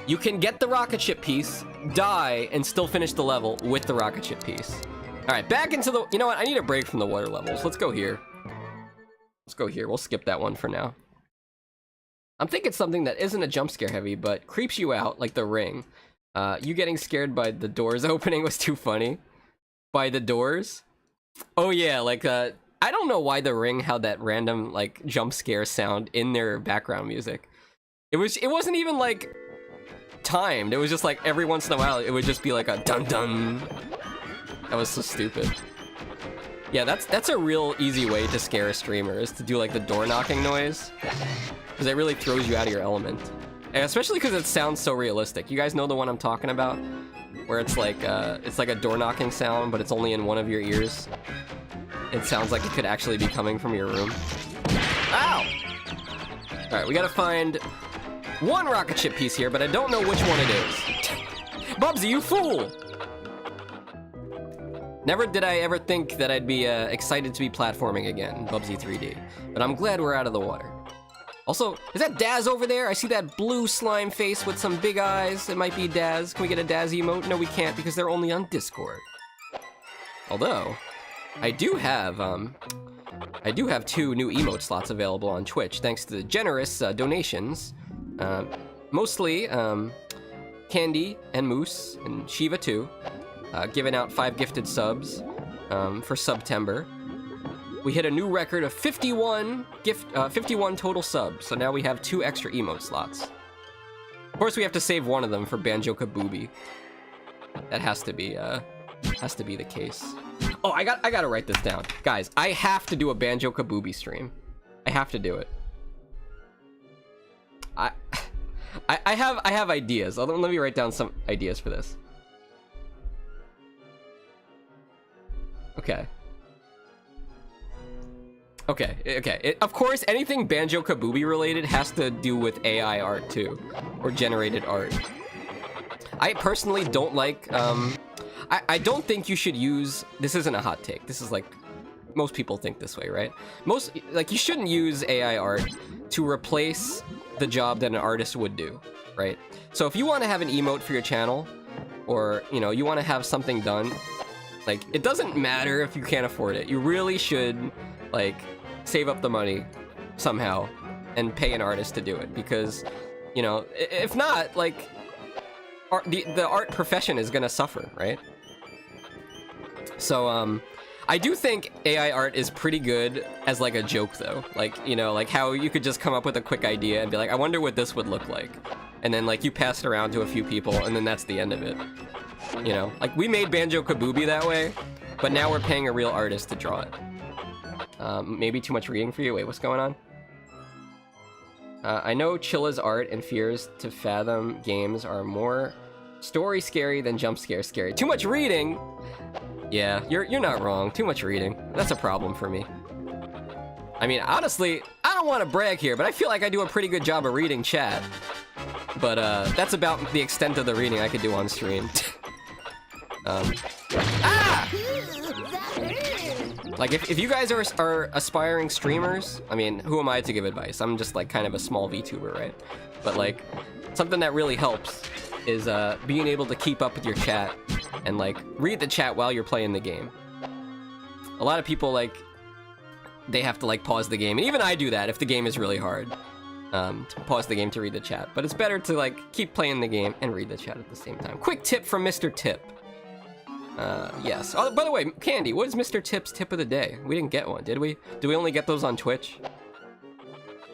You can get the rocket ship piece, die, and still finish the level with the rocket ship piece. Alright, back into the... You know what? I need a break from the water levels. Let's go here. Let's go here. We'll skip that one for now. I'm thinking something that isn't a jump scare heavy, but creeps you out, like the Ring. You getting scared by the doors opening was too funny. By the doors? Oh yeah, like, I don't know why the Ring had that random, like, jump scare sound in their background music. It wasn't even, like, timed. It was just, like, every once in a while, it would just be like a dun-dun. That was so stupid. Yeah, that's a real easy way to scare a streamer, is to do, like, the door knocking noise. Because it really throws you out of your element. And especially because it sounds so realistic. You guys know the one I'm talking about? Where it's like a door knocking sound, but it's only in one of your ears. It sounds like it could actually be coming from your room. Ow! Alright, we gotta find one rocket ship piece here, but I don't know which one it is. Bubsy, you fool! Never did I ever think that I'd be excited to be platforming again, Bubsy 3D. But I'm glad we're out of the water. Also, is that Daz over there? I see that blue slime face with some big eyes. It might be Daz. Can we get a Daz emote? No, we can't because they're only on Discord. Although, I do have 2 new emote slots available on Twitch thanks to the generous donations. Mostly Candy and Moose and Shiva too, giving out 5 gifted subs for September. We hit a new record of 51 total subs, so now we have 2 extra emote slots. Of course, we have to save one of them for Banjo-Kazooie. That has to be the case. Oh, I gotta write this down, guys. I have to do a Banjo-Kazooie stream. I have to do it. I have ideas. Let me write down some ideas for this. Okay. Of course, anything Banjo-Kazooie related has to do with AI art too, or generated art. I personally don't like, I don't think you should use, this isn't a hot take, this is like, most people think this way, right? You shouldn't use AI art to replace the job that an artist would do, right? So if you want to have an emote for your channel, or, you know, you want to have something done, like, it doesn't matter if you can't afford it. You really should, like, save up the money somehow and pay an artist to do it, because, you know, if not, like, the art profession is gonna suffer, right? So, I do think AI art is pretty good as, like, a joke, though. Like, you know, like how you could just come up with a quick idea and be like, I wonder what this would look like. And then, like, you pass it around to a few people, and then that's the end of it. You know? Like, we made Banjo-Kazooie that way, but now we're paying a real artist to draw it. Maybe too much reading for you? Wait, what's going on? I know Chilla's art and fears to fathom games are more story scary than jump scare scary. Too much reading? Yeah, you're not wrong. Too much reading. That's a problem for me. I mean, honestly, I don't want to brag here, but I feel like I do a pretty good job of reading chat. But that's about the extent of the reading I could do on stream. Ah! Like, if you guys are aspiring streamers, I mean, who am I to give advice? I'm just, like, kind of a small VTuber, right? But, like, something that really helps is being able to keep up with your chat and, like, read the chat while you're playing the game. A lot of people, like, they have to, like, pause the game. And even I do that if the game is really hard. To pause the game to read the chat. But it's better to, like, keep playing the game and read the chat at the same time. Quick tip from Mr. Tip. Yes. Oh, by the way, Candy, what is Mr. Tip's tip of the day? We didn't get one, did we? Do we only get those on Twitch?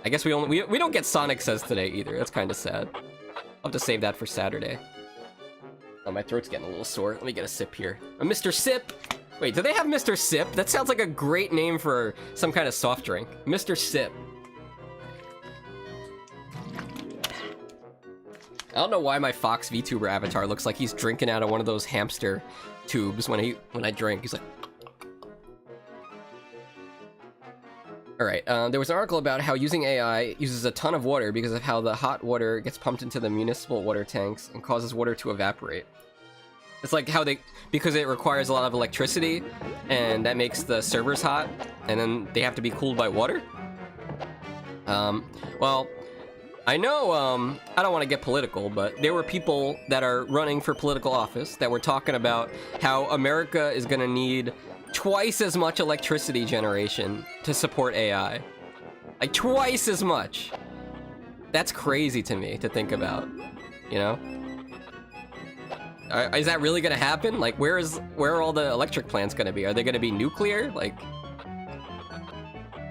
I guess we don't get Sonic Says today either. That's kind of sad. I'll have to save that for Saturday. Oh, my throat's getting a little sore. Let me get a sip here. A Mr. Sip. Wait, do they have Mr. Sip? That sounds like a great name for some kind of soft drink. Mr. Sip. I don't know why my Fox VTuber avatar looks like he's drinking out of one of those hamster tubes when I drink. He's like... Alright, there was an article about how using AI uses a ton of water because of how the hot water gets pumped into the municipal water tanks and causes water to evaporate. It's like how because it requires a lot of electricity, and that makes the servers hot, and then they have to be cooled by water? Well, I know, I don't want to get political, but there were people that are running for political office that were talking about how America is gonna need twice as much electricity generation to support AI. Like, twice as much. That's crazy to me to think about, you know? Is that really gonna happen? Like, where are all the electric plants gonna be? Are they gonna be nuclear? Like,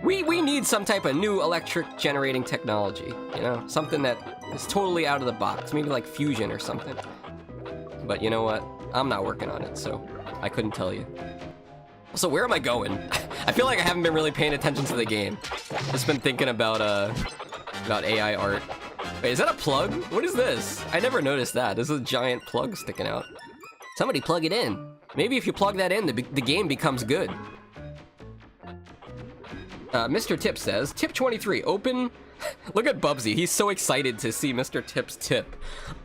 we need some type of new electric generating technology, you know? Something that is totally out of the box. Maybe like fusion or something. But you know what? I'm not working on it, so I couldn't tell you. So where am I going? I feel like I haven't been really paying attention to the game. Just been thinking about AI art. Wait, is that a plug? What is this? I never noticed that. This is a giant plug sticking out. Somebody plug it in. Maybe if you plug that in, the game becomes good. Mr. Tip says, tip 23, open... Look at Bubsy, he's so excited to see Mr. Tip's tip.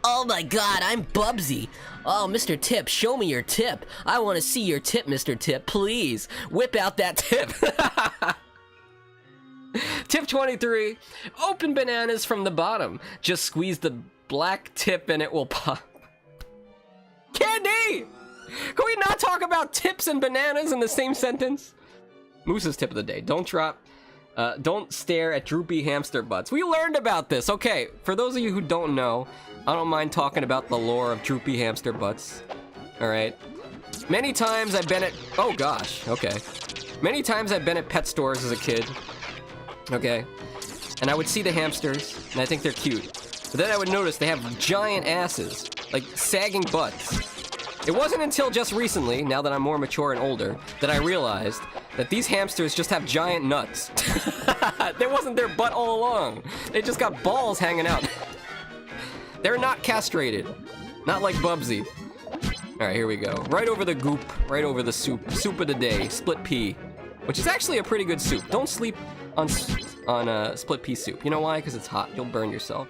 Oh my god, I'm Bubsy. Oh, Mr. Tip, show me your tip. I want to see your tip, Mr. Tip, please. Whip out that tip. Tip 23, open bananas from the bottom. Just squeeze the black tip and it will pop. Candy! Can we not talk about tips and bananas in the same sentence? Moose's tip of the day, don't stare at droopy hamster butts. We learned about this. Okay, for those of you who don't know, I don't mind talking about the lore of droopy hamster butts. Alright. Many times I've been at... Oh gosh, okay. Many times I've been at pet stores as a kid. Okay. And I would see the hamsters, and I think they're cute. But then I would notice they have giant asses. Like, sagging butts. It wasn't until just recently, now that I'm more mature and older, that I realized that these hamsters just have giant nuts. That wasn't their butt all along. They just got balls hanging out. They're not castrated. Not like Bubsy. Alright, here we go. Right over the goop, right over the soup. Soup of the day, split pea. Which is actually a pretty good soup. Don't sleep on split pea soup. You know why? Because it's hot. You'll burn yourself.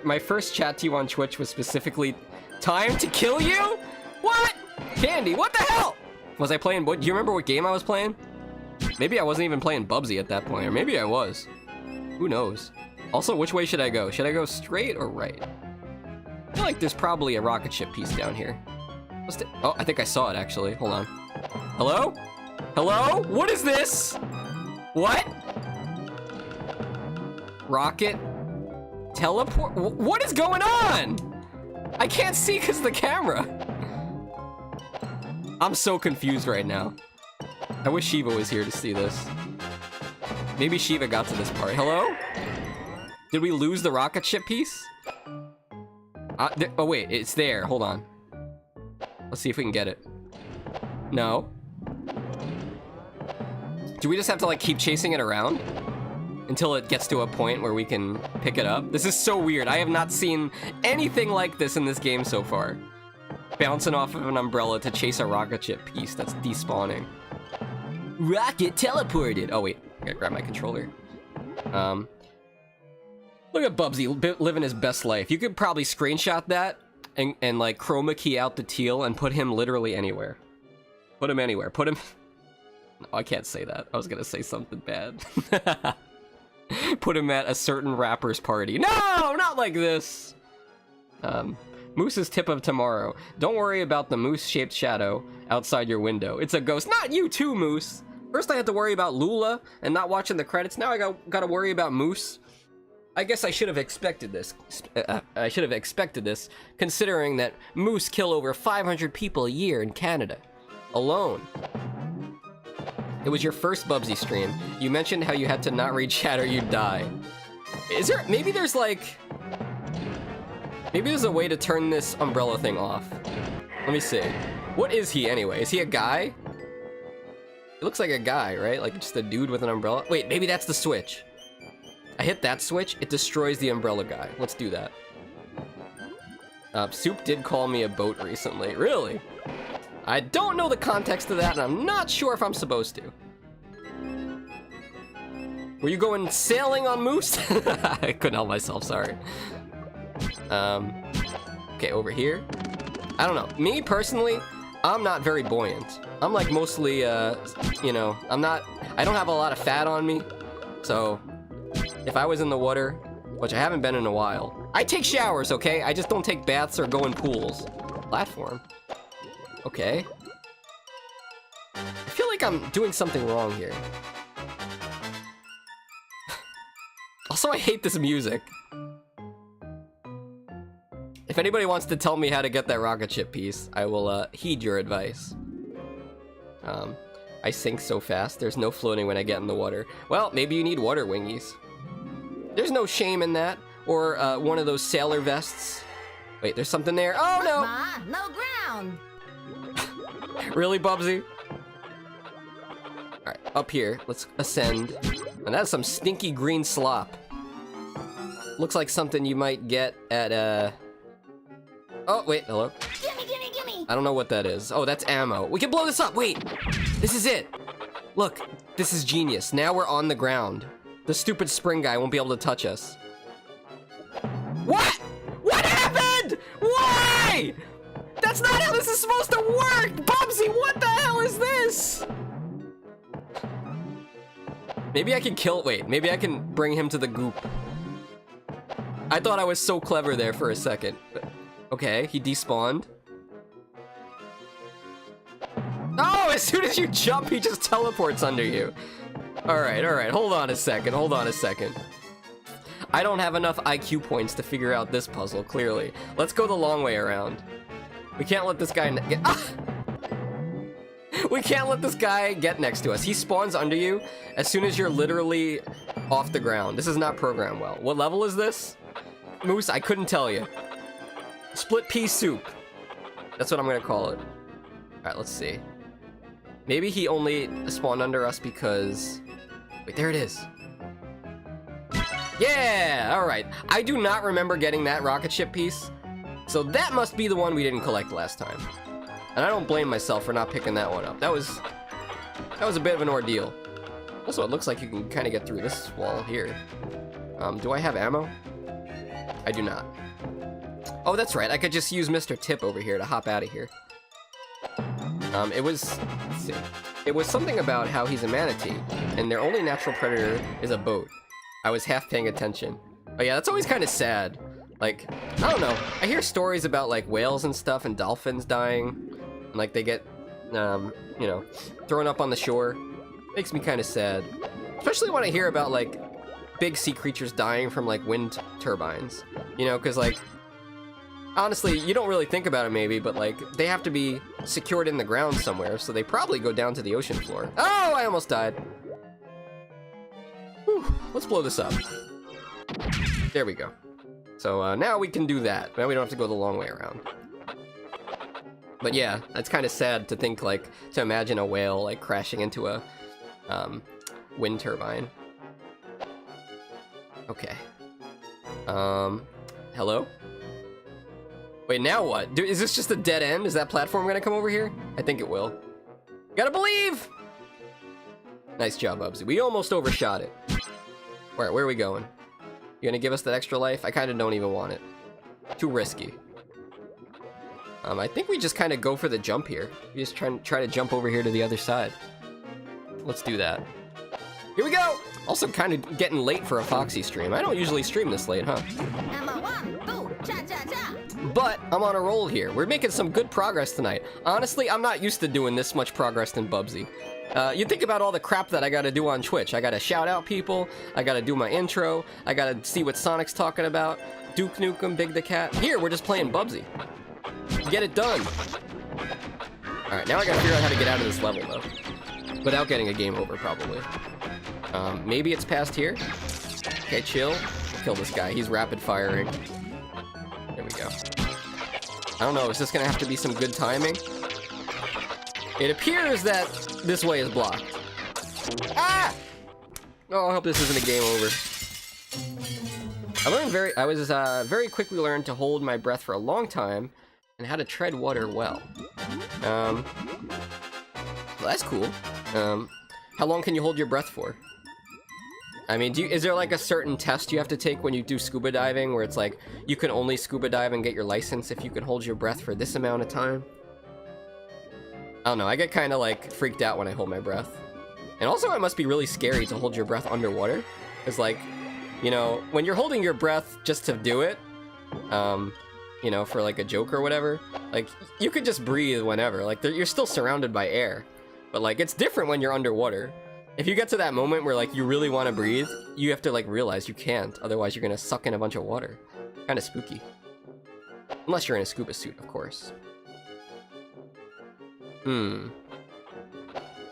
My first chat to you on Twitch was specifically time to kill you? What? Candy, what the hell? Was I playing, do you remember what game I was playing? Maybe I wasn't even playing Bubsy at that point, or maybe I was. Who knows? Also, which way should I go? Should I go straight or right? I feel like there's probably a rocket ship piece down here. Oh, I think I saw it actually. Hold on. Hello? Hello? What is this? What? Rocket? Teleport? What is going on? I can't see because of the camera. I'm so confused right now. I wish Shiva was here to see this. Maybe Shiva got to this part. Hello? Did we lose the rocket ship piece? Oh wait, it's there. Hold on. Let's see if we can get it. No. Do we just have to like keep chasing it around? Until it gets to a point where we can pick it up? This is so weird. I have not seen anything like this in this game so far. Bouncing off of an umbrella to chase a rocket ship piece that's despawning. Rocket teleported. Oh wait, I gotta grab my controller. Look at Bubsy living his best life. You could probably screenshot that and like chroma key out the teal and put him literally anywhere. Put him anywhere. Put him... No, I can't say that. I was gonna say something bad. Put him at a certain rapper's party. No, not like this. Moose's tip of tomorrow. Don't worry about the moose-shaped shadow outside your window. It's a ghost. Not you too, Moose. First I had to worry about Lula and not watching the credits. Now I gotta worry about Moose. I guess I should have expected this. Considering that moose kill over 500 people a year in Canada. Alone. It was your first Bubsy stream. You mentioned how you had to not read chat or you'd die. Is there, maybe there's like... Maybe there's a way to turn this umbrella thing off. Let me see. What is he anyway? Is he a guy? It looks like a guy, right? Like just a dude with an umbrella. Wait, maybe that's the switch. I hit that switch, it destroys the umbrella guy. Let's do that. Soup did call me a boat recently. Really? I don't know the context of that, and I'm not sure if I'm supposed to. Were you going sailing on Moose? I couldn't help myself, sorry. Okay, over here. I don't know. Me, personally, I'm not very buoyant. I'm like mostly, you know, I don't have a lot of fat on me, so if I was in the water, which I haven't been in a while, I take showers, okay? I just don't take baths or go in pools. Platform. Okay. I feel like I'm doing something wrong here. Also, I hate this music. If anybody wants to tell me how to get that rocket ship piece, I will heed your advice. I sink so fast, there's no floating when I get in the water. Well, maybe you need water wingies. There's no shame in that. Or one of those sailor vests. Wait, there's something there. Oh no! Ma, no ground. Really, Bubsy? Alright, up here. Let's ascend. And that's some stinky green slop. Looks like something you might get at, Oh, wait, hello? Gimme, gimme, gimme. I don't know what that is. Oh, that's ammo. We can blow this up! Wait! This is it! Look, this is genius. Now we're on the ground. The stupid spring guy won't be able to touch us. What? What happened? Why? That's not how this is supposed to work! Bubsy, what the hell is this? Maybe I can maybe I can bring him to the goop. I thought I was so clever there for a second. Okay, he despawned. Oh, as soon as you jump, he just teleports under you. Alright, hold on a second. I don't have enough IQ points to figure out this puzzle, clearly. Let's go the long way around. We can't let this guy get... Ah! We can't let this guy get next to us. He spawns under you as soon as you're literally off the ground. This is not programmed well. What level is this? Moose, I couldn't tell you. Split pea soup. That's what I'm gonna call it. Alright, let's see. Maybe he only spawned under us because... Wait, there it is. Yeah, alright. I do not remember getting that rocket ship piece. So that must be the one we didn't collect last time. And I don't blame myself for not picking that one up. That was a bit of an ordeal. Also, it looks like you can kind of get through this wall here. Do I have ammo? I do not. Oh, that's right. I could just use Mr. Tip over here to hop out of here. Let's see. It was something about how he's a manatee, and their only natural predator is a boat. I was half paying attention. Oh yeah, that's always kind of sad. Like, I don't know. I hear stories about like whales and stuff and dolphins dying, and like they get, you know, thrown up on the shore. Makes me kind of sad. Especially when I hear about like big sea creatures dying from like wind turbines. You know, because like, honestly, you don't really think about it maybe, but like, they have to be secured in the ground somewhere, so they probably go down to the ocean floor. Oh, I almost died. Whew, let's blow this up. There we go. So now we can do that. Now we don't have to go the long way around. But yeah, it's kind of sad to think like, to imagine a whale like crashing into a wind turbine. Okay. Hello? Wait, now what? Is this just a dead end? Is that platform gonna come over here? I think it will. Gotta believe! Nice job, Bubsy. We almost overshot it. Where are we going? You gonna give us that extra life? I kinda don't even want it. Too risky. I think we just kinda go for the jump here. We just try to jump over here to the other side. Let's do that. Here we go! Also kinda getting late for a Foxy stream. I don't usually stream this late, huh? Number 1, 2, cha cha cha. but I'm on a roll here. We're making some good progress tonight. Honestly, I'm not used to doing this much progress in Bubsy. You think about all the crap that I gotta do on Twitch. I gotta shout out people, I gotta do my intro, I gotta see what Sonic's talking about, Duke Nukem, Big the Cat. Here, we're just playing Bubsy. Get it done. Alright, now I gotta figure out how to get out of this level, though. Without getting a game over, probably. Maybe it's past here? Okay, chill. Kill this guy, he's rapid firing. There we go. I don't know, is this gonna have to be some good timing? It appears that this way is blocked. Ah! Oh, I hope this isn't a game over. I very quickly learned to hold my breath for a long time and how to tread water well. Well, that's cool. How long can you hold your breath for? I mean, is there like a certain test you have to take when you do scuba diving where it's like, you can only scuba dive and get your license if you can hold your breath for this amount of time? I don't know, I get kind of like freaked out when I hold my breath. And also it must be really scary to hold your breath underwater. It's like, you know, when you're holding your breath just to do it, you know, for like a joke or whatever, like you could just breathe whenever, like you're still surrounded by air. But like, it's different when you're underwater. If you get to that moment where like you really want to breathe, you have to like realize you can't, otherwise you're gonna suck in a bunch of water. Kind of spooky. Unless you're in a scuba suit, of course.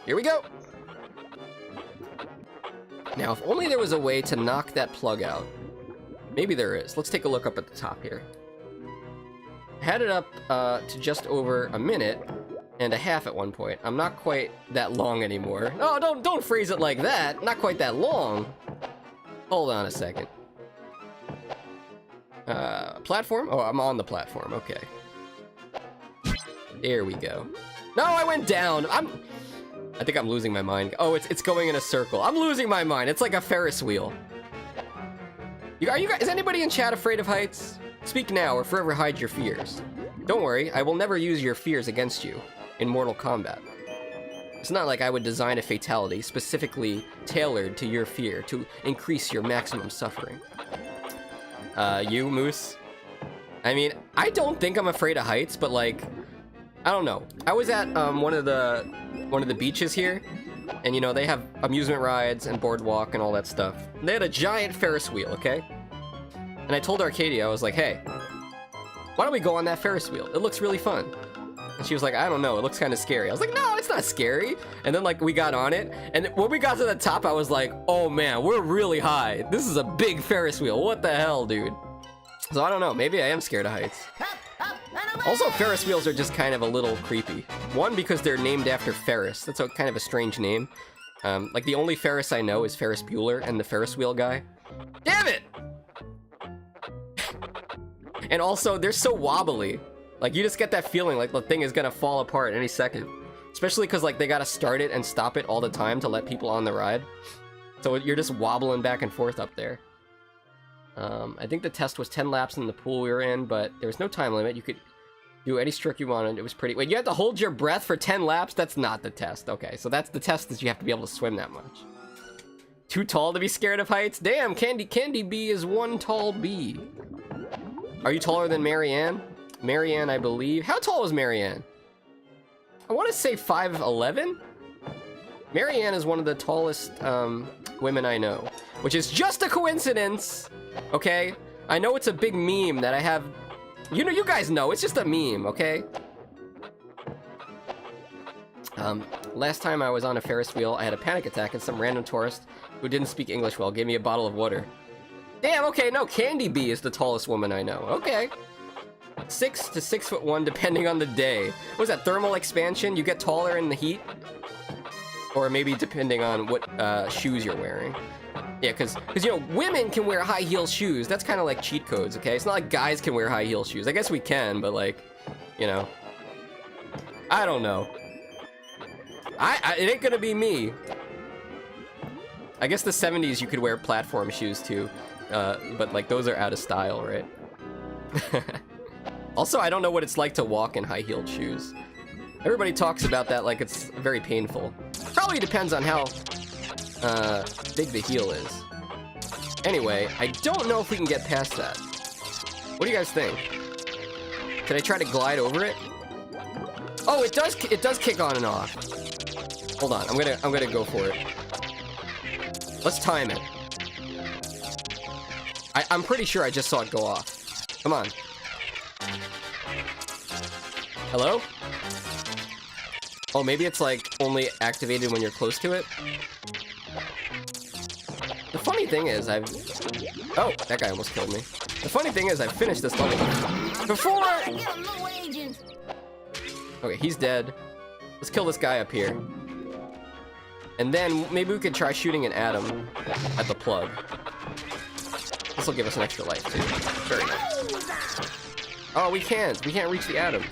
Here we go! Now, if only there was a way to knock that plug out. Maybe there is. Let's take a look up at the top here. I had it up to just over a minute and a half at one point. I'm not quite that long anymore. Oh, don't phrase it like that! Not quite that long! Hold on a second. Platform? Oh, I'm on the platform, okay. There we go. No, I went down! I think I'm losing my mind. Oh, it's going in a circle. I'm losing my mind. It's like a Ferris wheel. Is anybody in chat afraid of heights? Speak now or forever hide your fears. Don't worry, I will never use your fears against you in Mortal Kombat. It's not like I would design a fatality specifically tailored to your fear to increase your maximum suffering. You, Moose? I mean, I don't think I'm afraid of heights, but like, I don't know. I was at one of the beaches here, and you know, they have amusement rides and boardwalk and all that stuff. They had a giant Ferris wheel, okay? And I told Arcadia, I was like, hey, why don't we go on that Ferris wheel? It looks really fun. And she was like, I don't know, it looks kind of scary. I was like, no, it's not scary. And then like we got on it, and when we got to the top, I was like, oh man, we're really high. This is a big Ferris wheel. What the hell, dude? So I don't know, maybe I am scared of heights. Also, Ferris wheels are just kind of a little creepy. One, because they're named after Ferris. That's kind of a strange name. Like, the only Ferris I know is Ferris Bueller and the Ferris wheel guy. Damn it! And also, they're so wobbly. Like, you just get that feeling like the thing is gonna fall apart any second. Especially because, like, they gotta start it and stop it all the time to let people on the ride. So you're just wobbling back and forth up there. I think the test was 10 laps in the pool we were in, but there was no time limit. You could do any stroke you wanted. It was pretty... Wait, you have to hold your breath for 10 laps? That's not the test. Okay, so that's the test, is you have to be able to swim that much. Too tall to be scared of heights? Damn, Candy Bee is one tall bee. Are you taller than Marianne? Marianne, I believe. How tall is Marianne? I want to say 5'11"? Marianne is one of the tallest women I know, which is just a coincidence, okay? I know it's a big meme that I have... You know, you guys know, it's just a meme, okay? Last time I was on a Ferris wheel, I had a panic attack and some random tourist who didn't speak English well gave me a bottle of water. Damn, okay, no, Candy Bee is the tallest woman I know, okay. 6 to 6'1" depending on the day. What was that, thermal expansion? You get taller in the heat? Or maybe depending on what shoes you're wearing. Yeah, because you know, women can wear high heel shoes. That's kind of like cheat codes, okay? It's not like guys can wear high heel shoes. I guess we can, but like, you know. I don't know. It ain't gonna be me. I guess the 70s you could wear platform shoes too. But like those are out of style, right? Also, I don't know what it's like to walk in high-heeled shoes. Everybody talks about that like it's very painful. Probably depends on how big the heel is. Anyway, I don't know if we can get past that. What do you guys think? Should I try to glide over it? Oh, it does kick on and off. Hold on, I'm gonna go for it. Let's time it. I'm pretty sure I just saw it go off. Come on. Hello? Oh, maybe it's like only activated when you're close to it. The funny thing is oh, that guy almost killed me. The funny thing is I've finished this level before. Okay, he's dead. Let's kill this guy up here. And then maybe we could try shooting an atom at the plug. This will give us an extra life too. Very nice. Oh, we can't reach the atoms.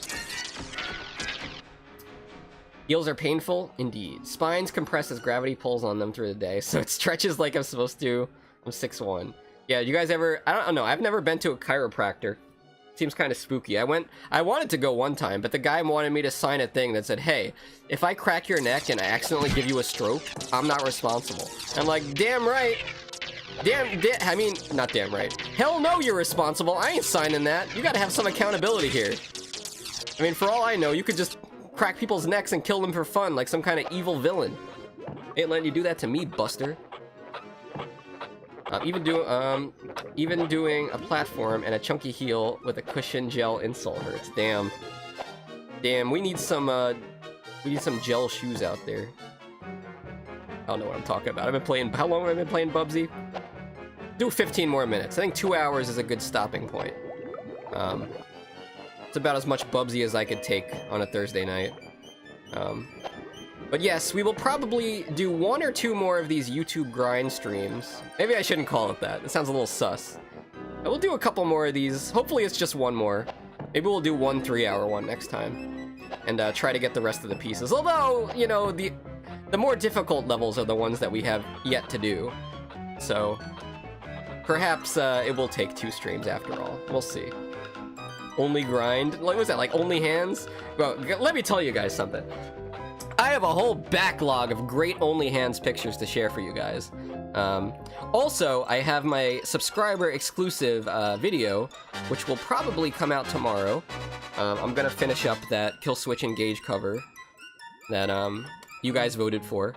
Heels are painful? Indeed. Spines compress as gravity pulls on them through the day, so it stretches like I'm supposed to. I'm 6'1". Yeah, you guys ever... I don't know, I've never been to a chiropractor. Seems kind of spooky. I wanted to go one time, but the guy wanted me to sign a thing that said, hey, if I crack your neck and I accidentally give you a stroke, I'm not responsible. I'm like, damn right. I mean, not damn right. Hell no, you're responsible. I ain't signing that. You gotta have some accountability here. I mean, for all I know, you could just crack people's necks and kill them for fun, like some kind of evil villain. Ain't letting you do that to me, Buster. Even doing a platform and a chunky heel with a cushion gel insole hurts. Damn, we need some gel shoes out there. I don't know what I'm talking about. I've been playing. How long have I been playing Bubsy? Do 15 more minutes. I think 2 hours is a good stopping point. It's about as much Bubsy as I could take on a Thursday night. But yes, we will probably do 1 or 2 more of these YouTube grind streams. Maybe I shouldn't call it that. It sounds a little sus. But we'll do a couple more of these. Hopefully it's just 1 more. Maybe we'll do 1 3-hour one next time. And try to get the rest of the pieces. Although, you know, the more difficult levels are the ones that we have yet to do. So, perhaps it will take 2 streams after all. We'll see. Only grind? What was that, like only hands? Well, let me tell you guys something. I have a whole backlog of great only hands pictures to share for you guys. Also, I have my subscriber exclusive video, which will probably come out tomorrow. I'm gonna finish up that Kill Switch Engage cover that you guys voted for.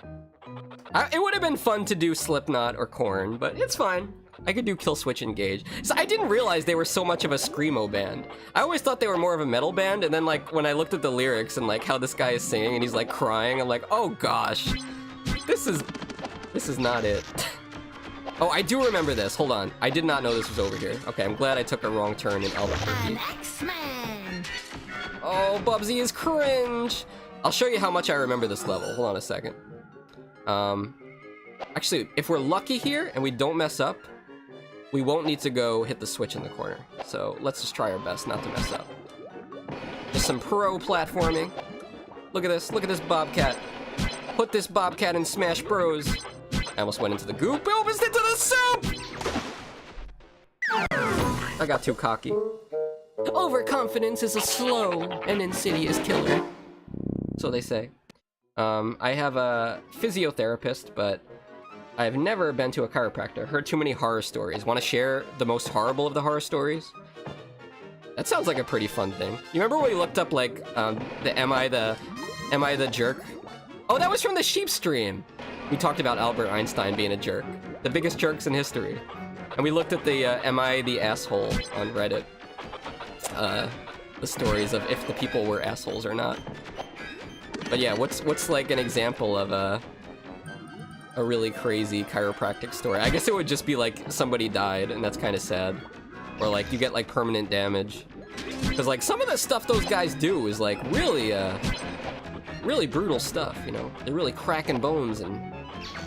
It would have been fun to do Slipknot or Korn, but it's fine. I could do Kill Switch Engage. So I didn't realize they were so much of a screamo band. I always thought they were more of a metal band, and then like when I looked at the lyrics and like how this guy is singing and he's like crying, I'm like, oh gosh, this is not it. Oh, I do remember this. Hold on. I did not know this was over here. Okay, I'm glad I took a wrong turn in Albuquerque. An X-Man. Oh, Bubsy is cringe. I'll show you how much I remember this level. Hold on a second. Actually, if we're lucky here and we don't mess up, we won't need to go hit the switch in the corner. So let's just try our best not to mess up. Just some pro platforming. Look at this Bobcat. Put this Bobcat in Smash Bros. I almost went into the goop. I almost into the soup! I got too cocky. Overconfidence is a slow and insidious killer. So they say. I have a physiotherapist, but I've never been to a chiropractor. Heard too many horror stories. Want to share the most horrible of the horror stories? That sounds like a pretty fun thing. You remember when we looked up like the Am I the Jerk? Oh, that was from the Sheep stream. We talked about Albert Einstein being a jerk, the biggest jerks in history, and we looked at the Am I the Asshole on Reddit. The stories of if the people were assholes or not. But yeah, what's like an example of a really crazy chiropractic story? I guess it would just be like somebody died, and that's kind of sad. Or like you get like permanent damage. Because like some of the stuff those guys do is like really brutal stuff, you know? They're really cracking bones and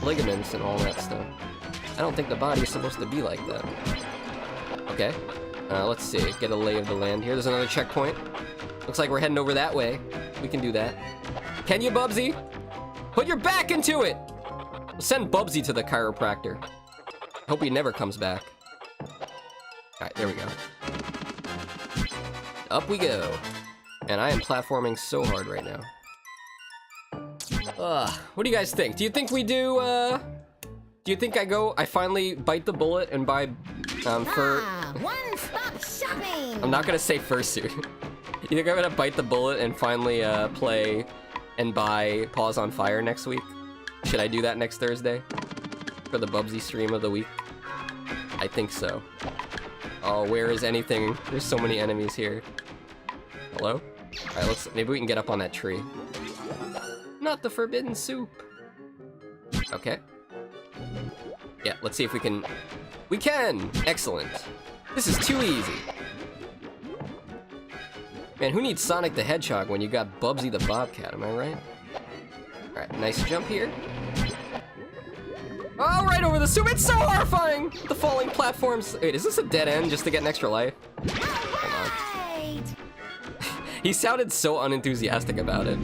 ligaments and all that stuff. I don't think the body is supposed to be like that. Okay, let's see, get a lay of the land here. There's another checkpoint. Looks like we're heading over that way. We can do that. Can you, Bubsy? Put your back into it! Send Bubsy to the chiropractor. Hope he never comes back. Alright, there we go. Up we go. And I am platforming so hard right now. What do you guys think? Do you think we do you think I finally bite the bullet and buy, One-stop shopping! I'm not gonna say fursuit. You think I'm gonna bite the bullet and finally play and buy Paws on Fire next week? Should I do that next Thursday? For the Bubsy stream of the week? I think so. Oh, where is anything? There's so many enemies here. Hello? Alright, maybe we can get up on that tree. Not the forbidden soup. Okay. Yeah, let's see if we can... We can! Excellent. This is too easy. Man, who needs Sonic the Hedgehog when you got Bubsy the Bobcat, am I right? Alright, nice jump here. Oh, right over the soup! It's so horrifying! The falling platforms. Wait, is this a dead end just to get an extra life? Right. He sounded so unenthusiastic about it.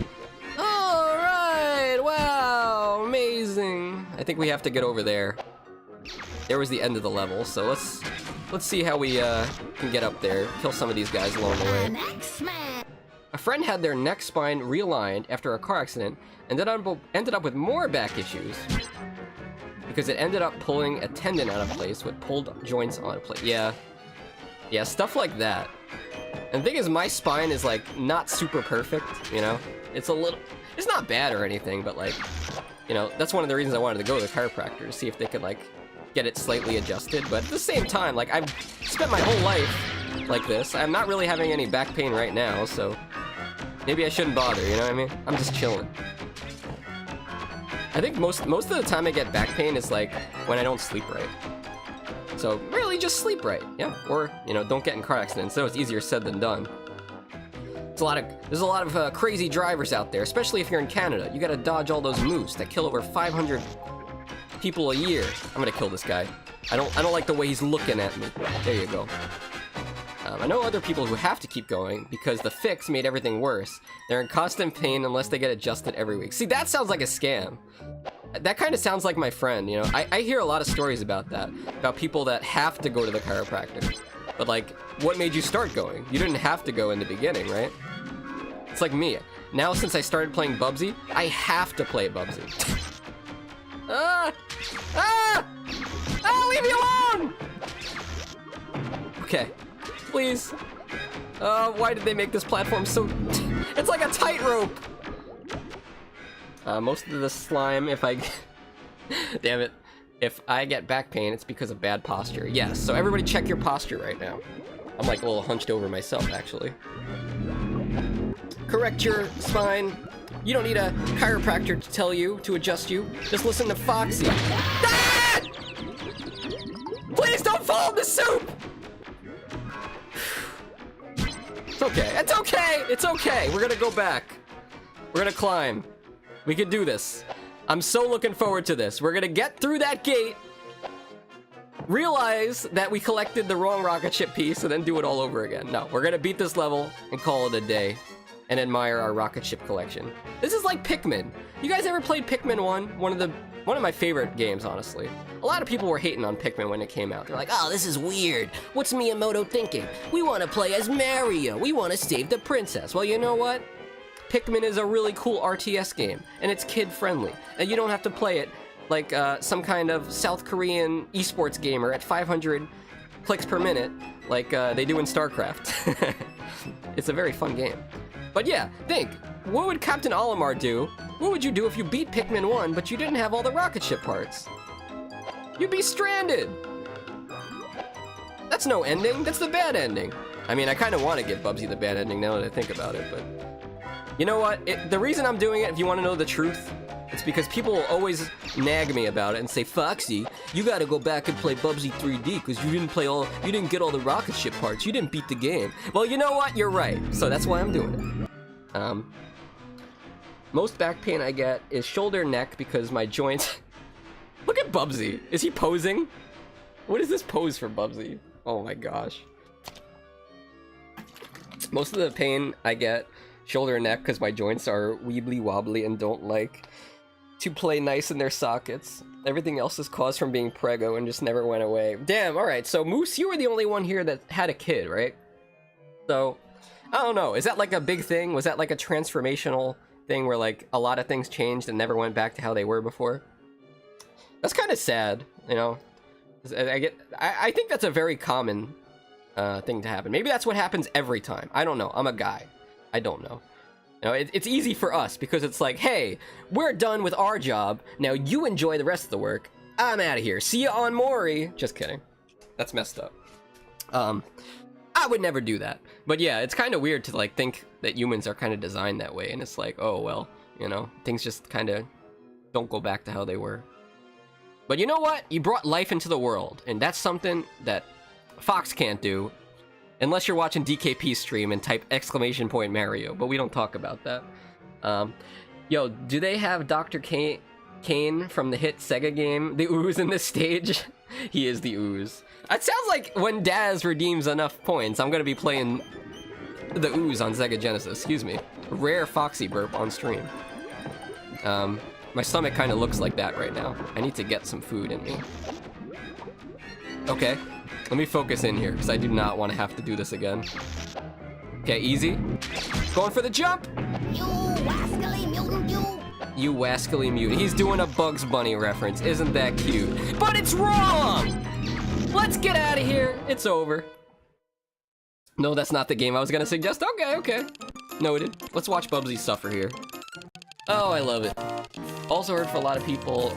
Alright, wow, amazing. I think we have to get over there. There was the end of the level, so let's see how we can get up there, kill some of these guys along the way. A friend had their neck spine realigned after a car accident and ended up with more back issues because it ended up pulling a tendon out of place with pulled joints on place. Yeah, stuff like that. And the thing is, my spine is like not super perfect, you know? It's not bad or anything, but like, you know, that's one of the reasons I wanted to go to the chiropractor, to see if they could like get it slightly adjusted. But at the same time, like, I've spent my whole life like this. I'm not really having any back pain right now, so maybe I shouldn't bother, you know what I mean? I'm just chilling. I think most of the time I get back pain is like when I don't sleep right. So really just sleep right, yeah? Or, you know, don't get in car accidents. So it's easier said than done. There's a lot of crazy drivers out there, especially if you're in Canada. You gotta dodge all those moose that kill over 500 people a year. I'm gonna kill this guy. I don't like the way he's looking at me. There you go. I know other people who have to keep going because the fix made everything worse. They're in constant pain unless they get adjusted every week. See, that sounds like a scam. That kind of sounds like my friend, you know? I hear a lot of stories about that, about people that have to go to the chiropractor. But like, what made you start going? You didn't have to go in the beginning, right? It's like me. Now, since I started playing Bubsy, I have to play Bubsy. Leave me alone! Okay, please. Why did they make this platform so... It's like a tightrope! Most of the slime, if I... Damn it. If I get back pain, it's because of bad posture. Yes, so everybody check your posture right now. I'm like a little hunched over myself, actually. Correct your spine. You don't need a chiropractor to tell you, to adjust you. Just listen to Foxy. Ah! Please don't fall in the soup! It's okay. It's okay! It's okay! We're gonna go back. We're gonna climb. We can do this. I'm so looking forward to this. We're gonna get through that gate, realize that we collected the wrong rocket ship piece, and then do it all over again. No, we're gonna beat this level and call it a day and admire our rocket ship collection. This is like Pikmin. You guys ever played Pikmin 1? One of my favorite games, honestly. A lot of people were hating on Pikmin when it came out. They're like, oh, this is weird. What's Miyamoto thinking? We want to play as Mario. We want to save the princess. Well, you know what? Pikmin is a really cool RTS game, and it's kid-friendly, and you don't have to play it like some kind of South Korean esports gamer at 500 clicks per minute like they do in StarCraft. It's a very fun game. But yeah, think, what would Captain Olimar do? What would you do if you beat Pikmin 1, but you didn't have all the rocket ship parts? You'd be stranded! That's no ending, that's the bad ending. I mean, I kind of want to give Bubsy the bad ending now that I think about it, but... You know what? The reason I'm doing it, if you want to know the truth, it's because people will always nag me about it and say, Foxy, you gotta go back and play Bubsy 3D because you didn't get all the rocket ship parts. You didn't beat the game. Well, you know what? You're right. So that's why I'm doing it. Most back pain I get is shoulder, neck because my joints... Look at Bubsy. Is he posing? What is this pose for Bubsy? Oh my gosh. Most of the pain I get shoulder and neck because my joints are weebly wobbly and don't like to play nice in their sockets. Everything else is caused from being preggo and just never went away. Damn, alright, so Moose, you were the only one here that had a kid, right? So, I don't know, is that like a big thing? Was that like a transformational thing where like a lot of things changed and never went back to how they were before? That's kind of sad, you know? I think that's a very common thing to happen. Maybe that's what happens every time. I don't know. I'm a guy. I don't know. You know, it's easy for us because it's like, hey, we're done with our job. Now you enjoy the rest of the work. I'm out of here. See you on Maury. Just kidding. That's messed up. I would never do that. But yeah, it's kind of weird to like think that humans are kind of designed that way. And it's like, oh, well, you know, things just kind of don't go back to how they were. But you know what? You brought life into the world. And that's something that Fox can't do. Unless you're watching DKP stream and type exclamation point Mario, but we don't talk about that. Yo, do they have Dr. Kane from the hit Sega game, the Ooze, in this stage? He is the Ooze. It sounds like when Daz redeems enough points, I'm gonna be playing the Ooze on Sega Genesis. Excuse me. Rare Foxy burp on stream. My stomach kind of looks like that right now. I need to get some food in me. Okay. Let me focus in here, because I do not want to have to do this again. Okay, easy. Going for the jump! You wascally mutant, you! You wascally mutant. He's doing a Bugs Bunny reference. Isn't that cute? But it's wrong! Let's get out of here. It's over. No, that's not the game I was gonna suggest. Okay. Noted. Let's watch Bubsy suffer here. Oh, I love it. Also heard for a lot of people,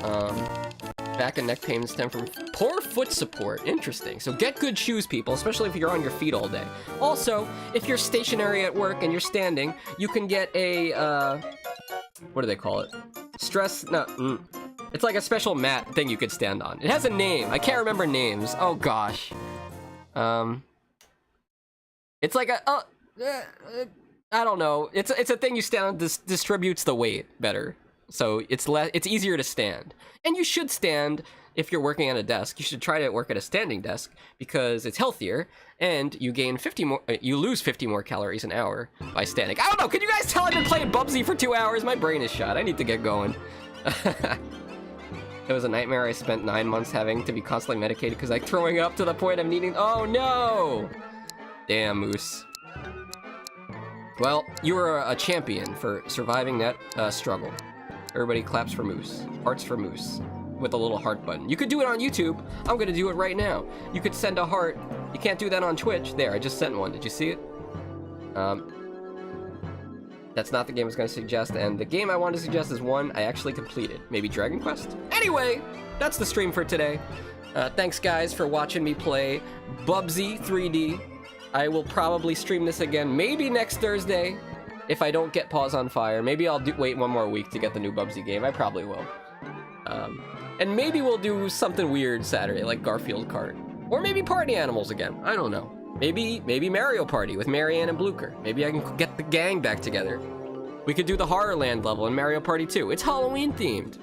back and neck pain stem from poor foot support. Interesting. So get good shoes, people, especially if you're on your feet all day. Also, if you're stationary at work and you're standing, you can get a, what do they call it? It's like a special mat thing you could stand on. It has a name. I can't remember names. Oh, gosh. It's like a, I don't know. It's a thing you stand on. Distributes the weight better. So it's easier to stand. And you should stand if you're working at a desk. You should try to work at a standing desk because it's healthier and you gain you lose 50 more calories an hour by standing. I don't know. Can you guys tell I've been playing Bubsy for 2 hours? My brain is shot. I need to get going. It was a nightmare. I spent 9 months having to be constantly medicated because I'm throwing up to the point of needing. Oh no! Damn, Moose. Well, you were a champion for surviving that struggle. Everybody claps for Moose. Hearts for Moose. With a little heart button. You could do it on YouTube. I'm gonna do it right now. You could send a heart. You can't do that on Twitch. There, I just sent one. Did you see it? That's not the game I was gonna suggest, and the game I wanted to suggest is one I actually completed. Maybe Dragon Quest? Anyway, that's the stream for today. Thanks, guys, for watching me play Bubsy 3D. I will probably stream this again, maybe next Thursday. If I don't get Paws on Fire, maybe I'll wait 1 more week to get the new Bubsy game. I probably will. And maybe we'll do something weird Saturday, like Garfield Kart. Or maybe Party Animals again. I don't know. Maybe Mario Party with Marianne and Blucher. Maybe I can get the gang back together. We could do the Horrorland level in Mario Party 2. It's Halloween themed.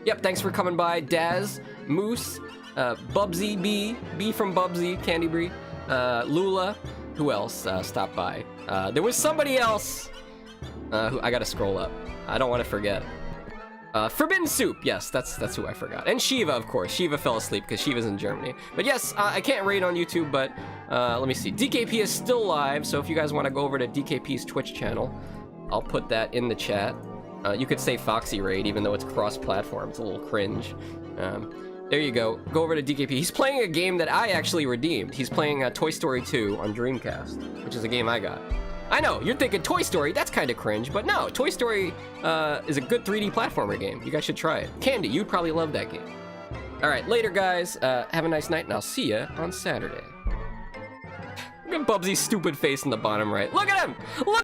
Yep, thanks for coming by. Daz, Moose, Bubsy, B from Bubsy, Candy Brie, Lula. Who else stopped by? There was somebody else who I gotta scroll up. I don't want to forget. Forbidden Soup, yes, that's who I forgot. And Shiva, of course. Shiva fell asleep because Shiva's in Germany. But yes, I can't raid on YouTube, but let me see. DKP is still live, so if you guys want to go over to DKP's Twitch channel, I'll put that in the chat. You could say Foxy Raid, even though it's cross-platform. It's a little cringe. There you go. Go over to DKP. He's playing a game that I actually redeemed. He's playing Toy Story 2 on Dreamcast, which is a game I got. I know, you're thinking Toy Story, that's kind of cringe, but no, Toy Story is a good 3D platformer game. You guys should try it. Candy, you'd probably love that game. All right, later, guys. Have a nice night, and I'll see you on Saturday. Look at Bubsy's stupid face in the bottom right. Look at him! Look!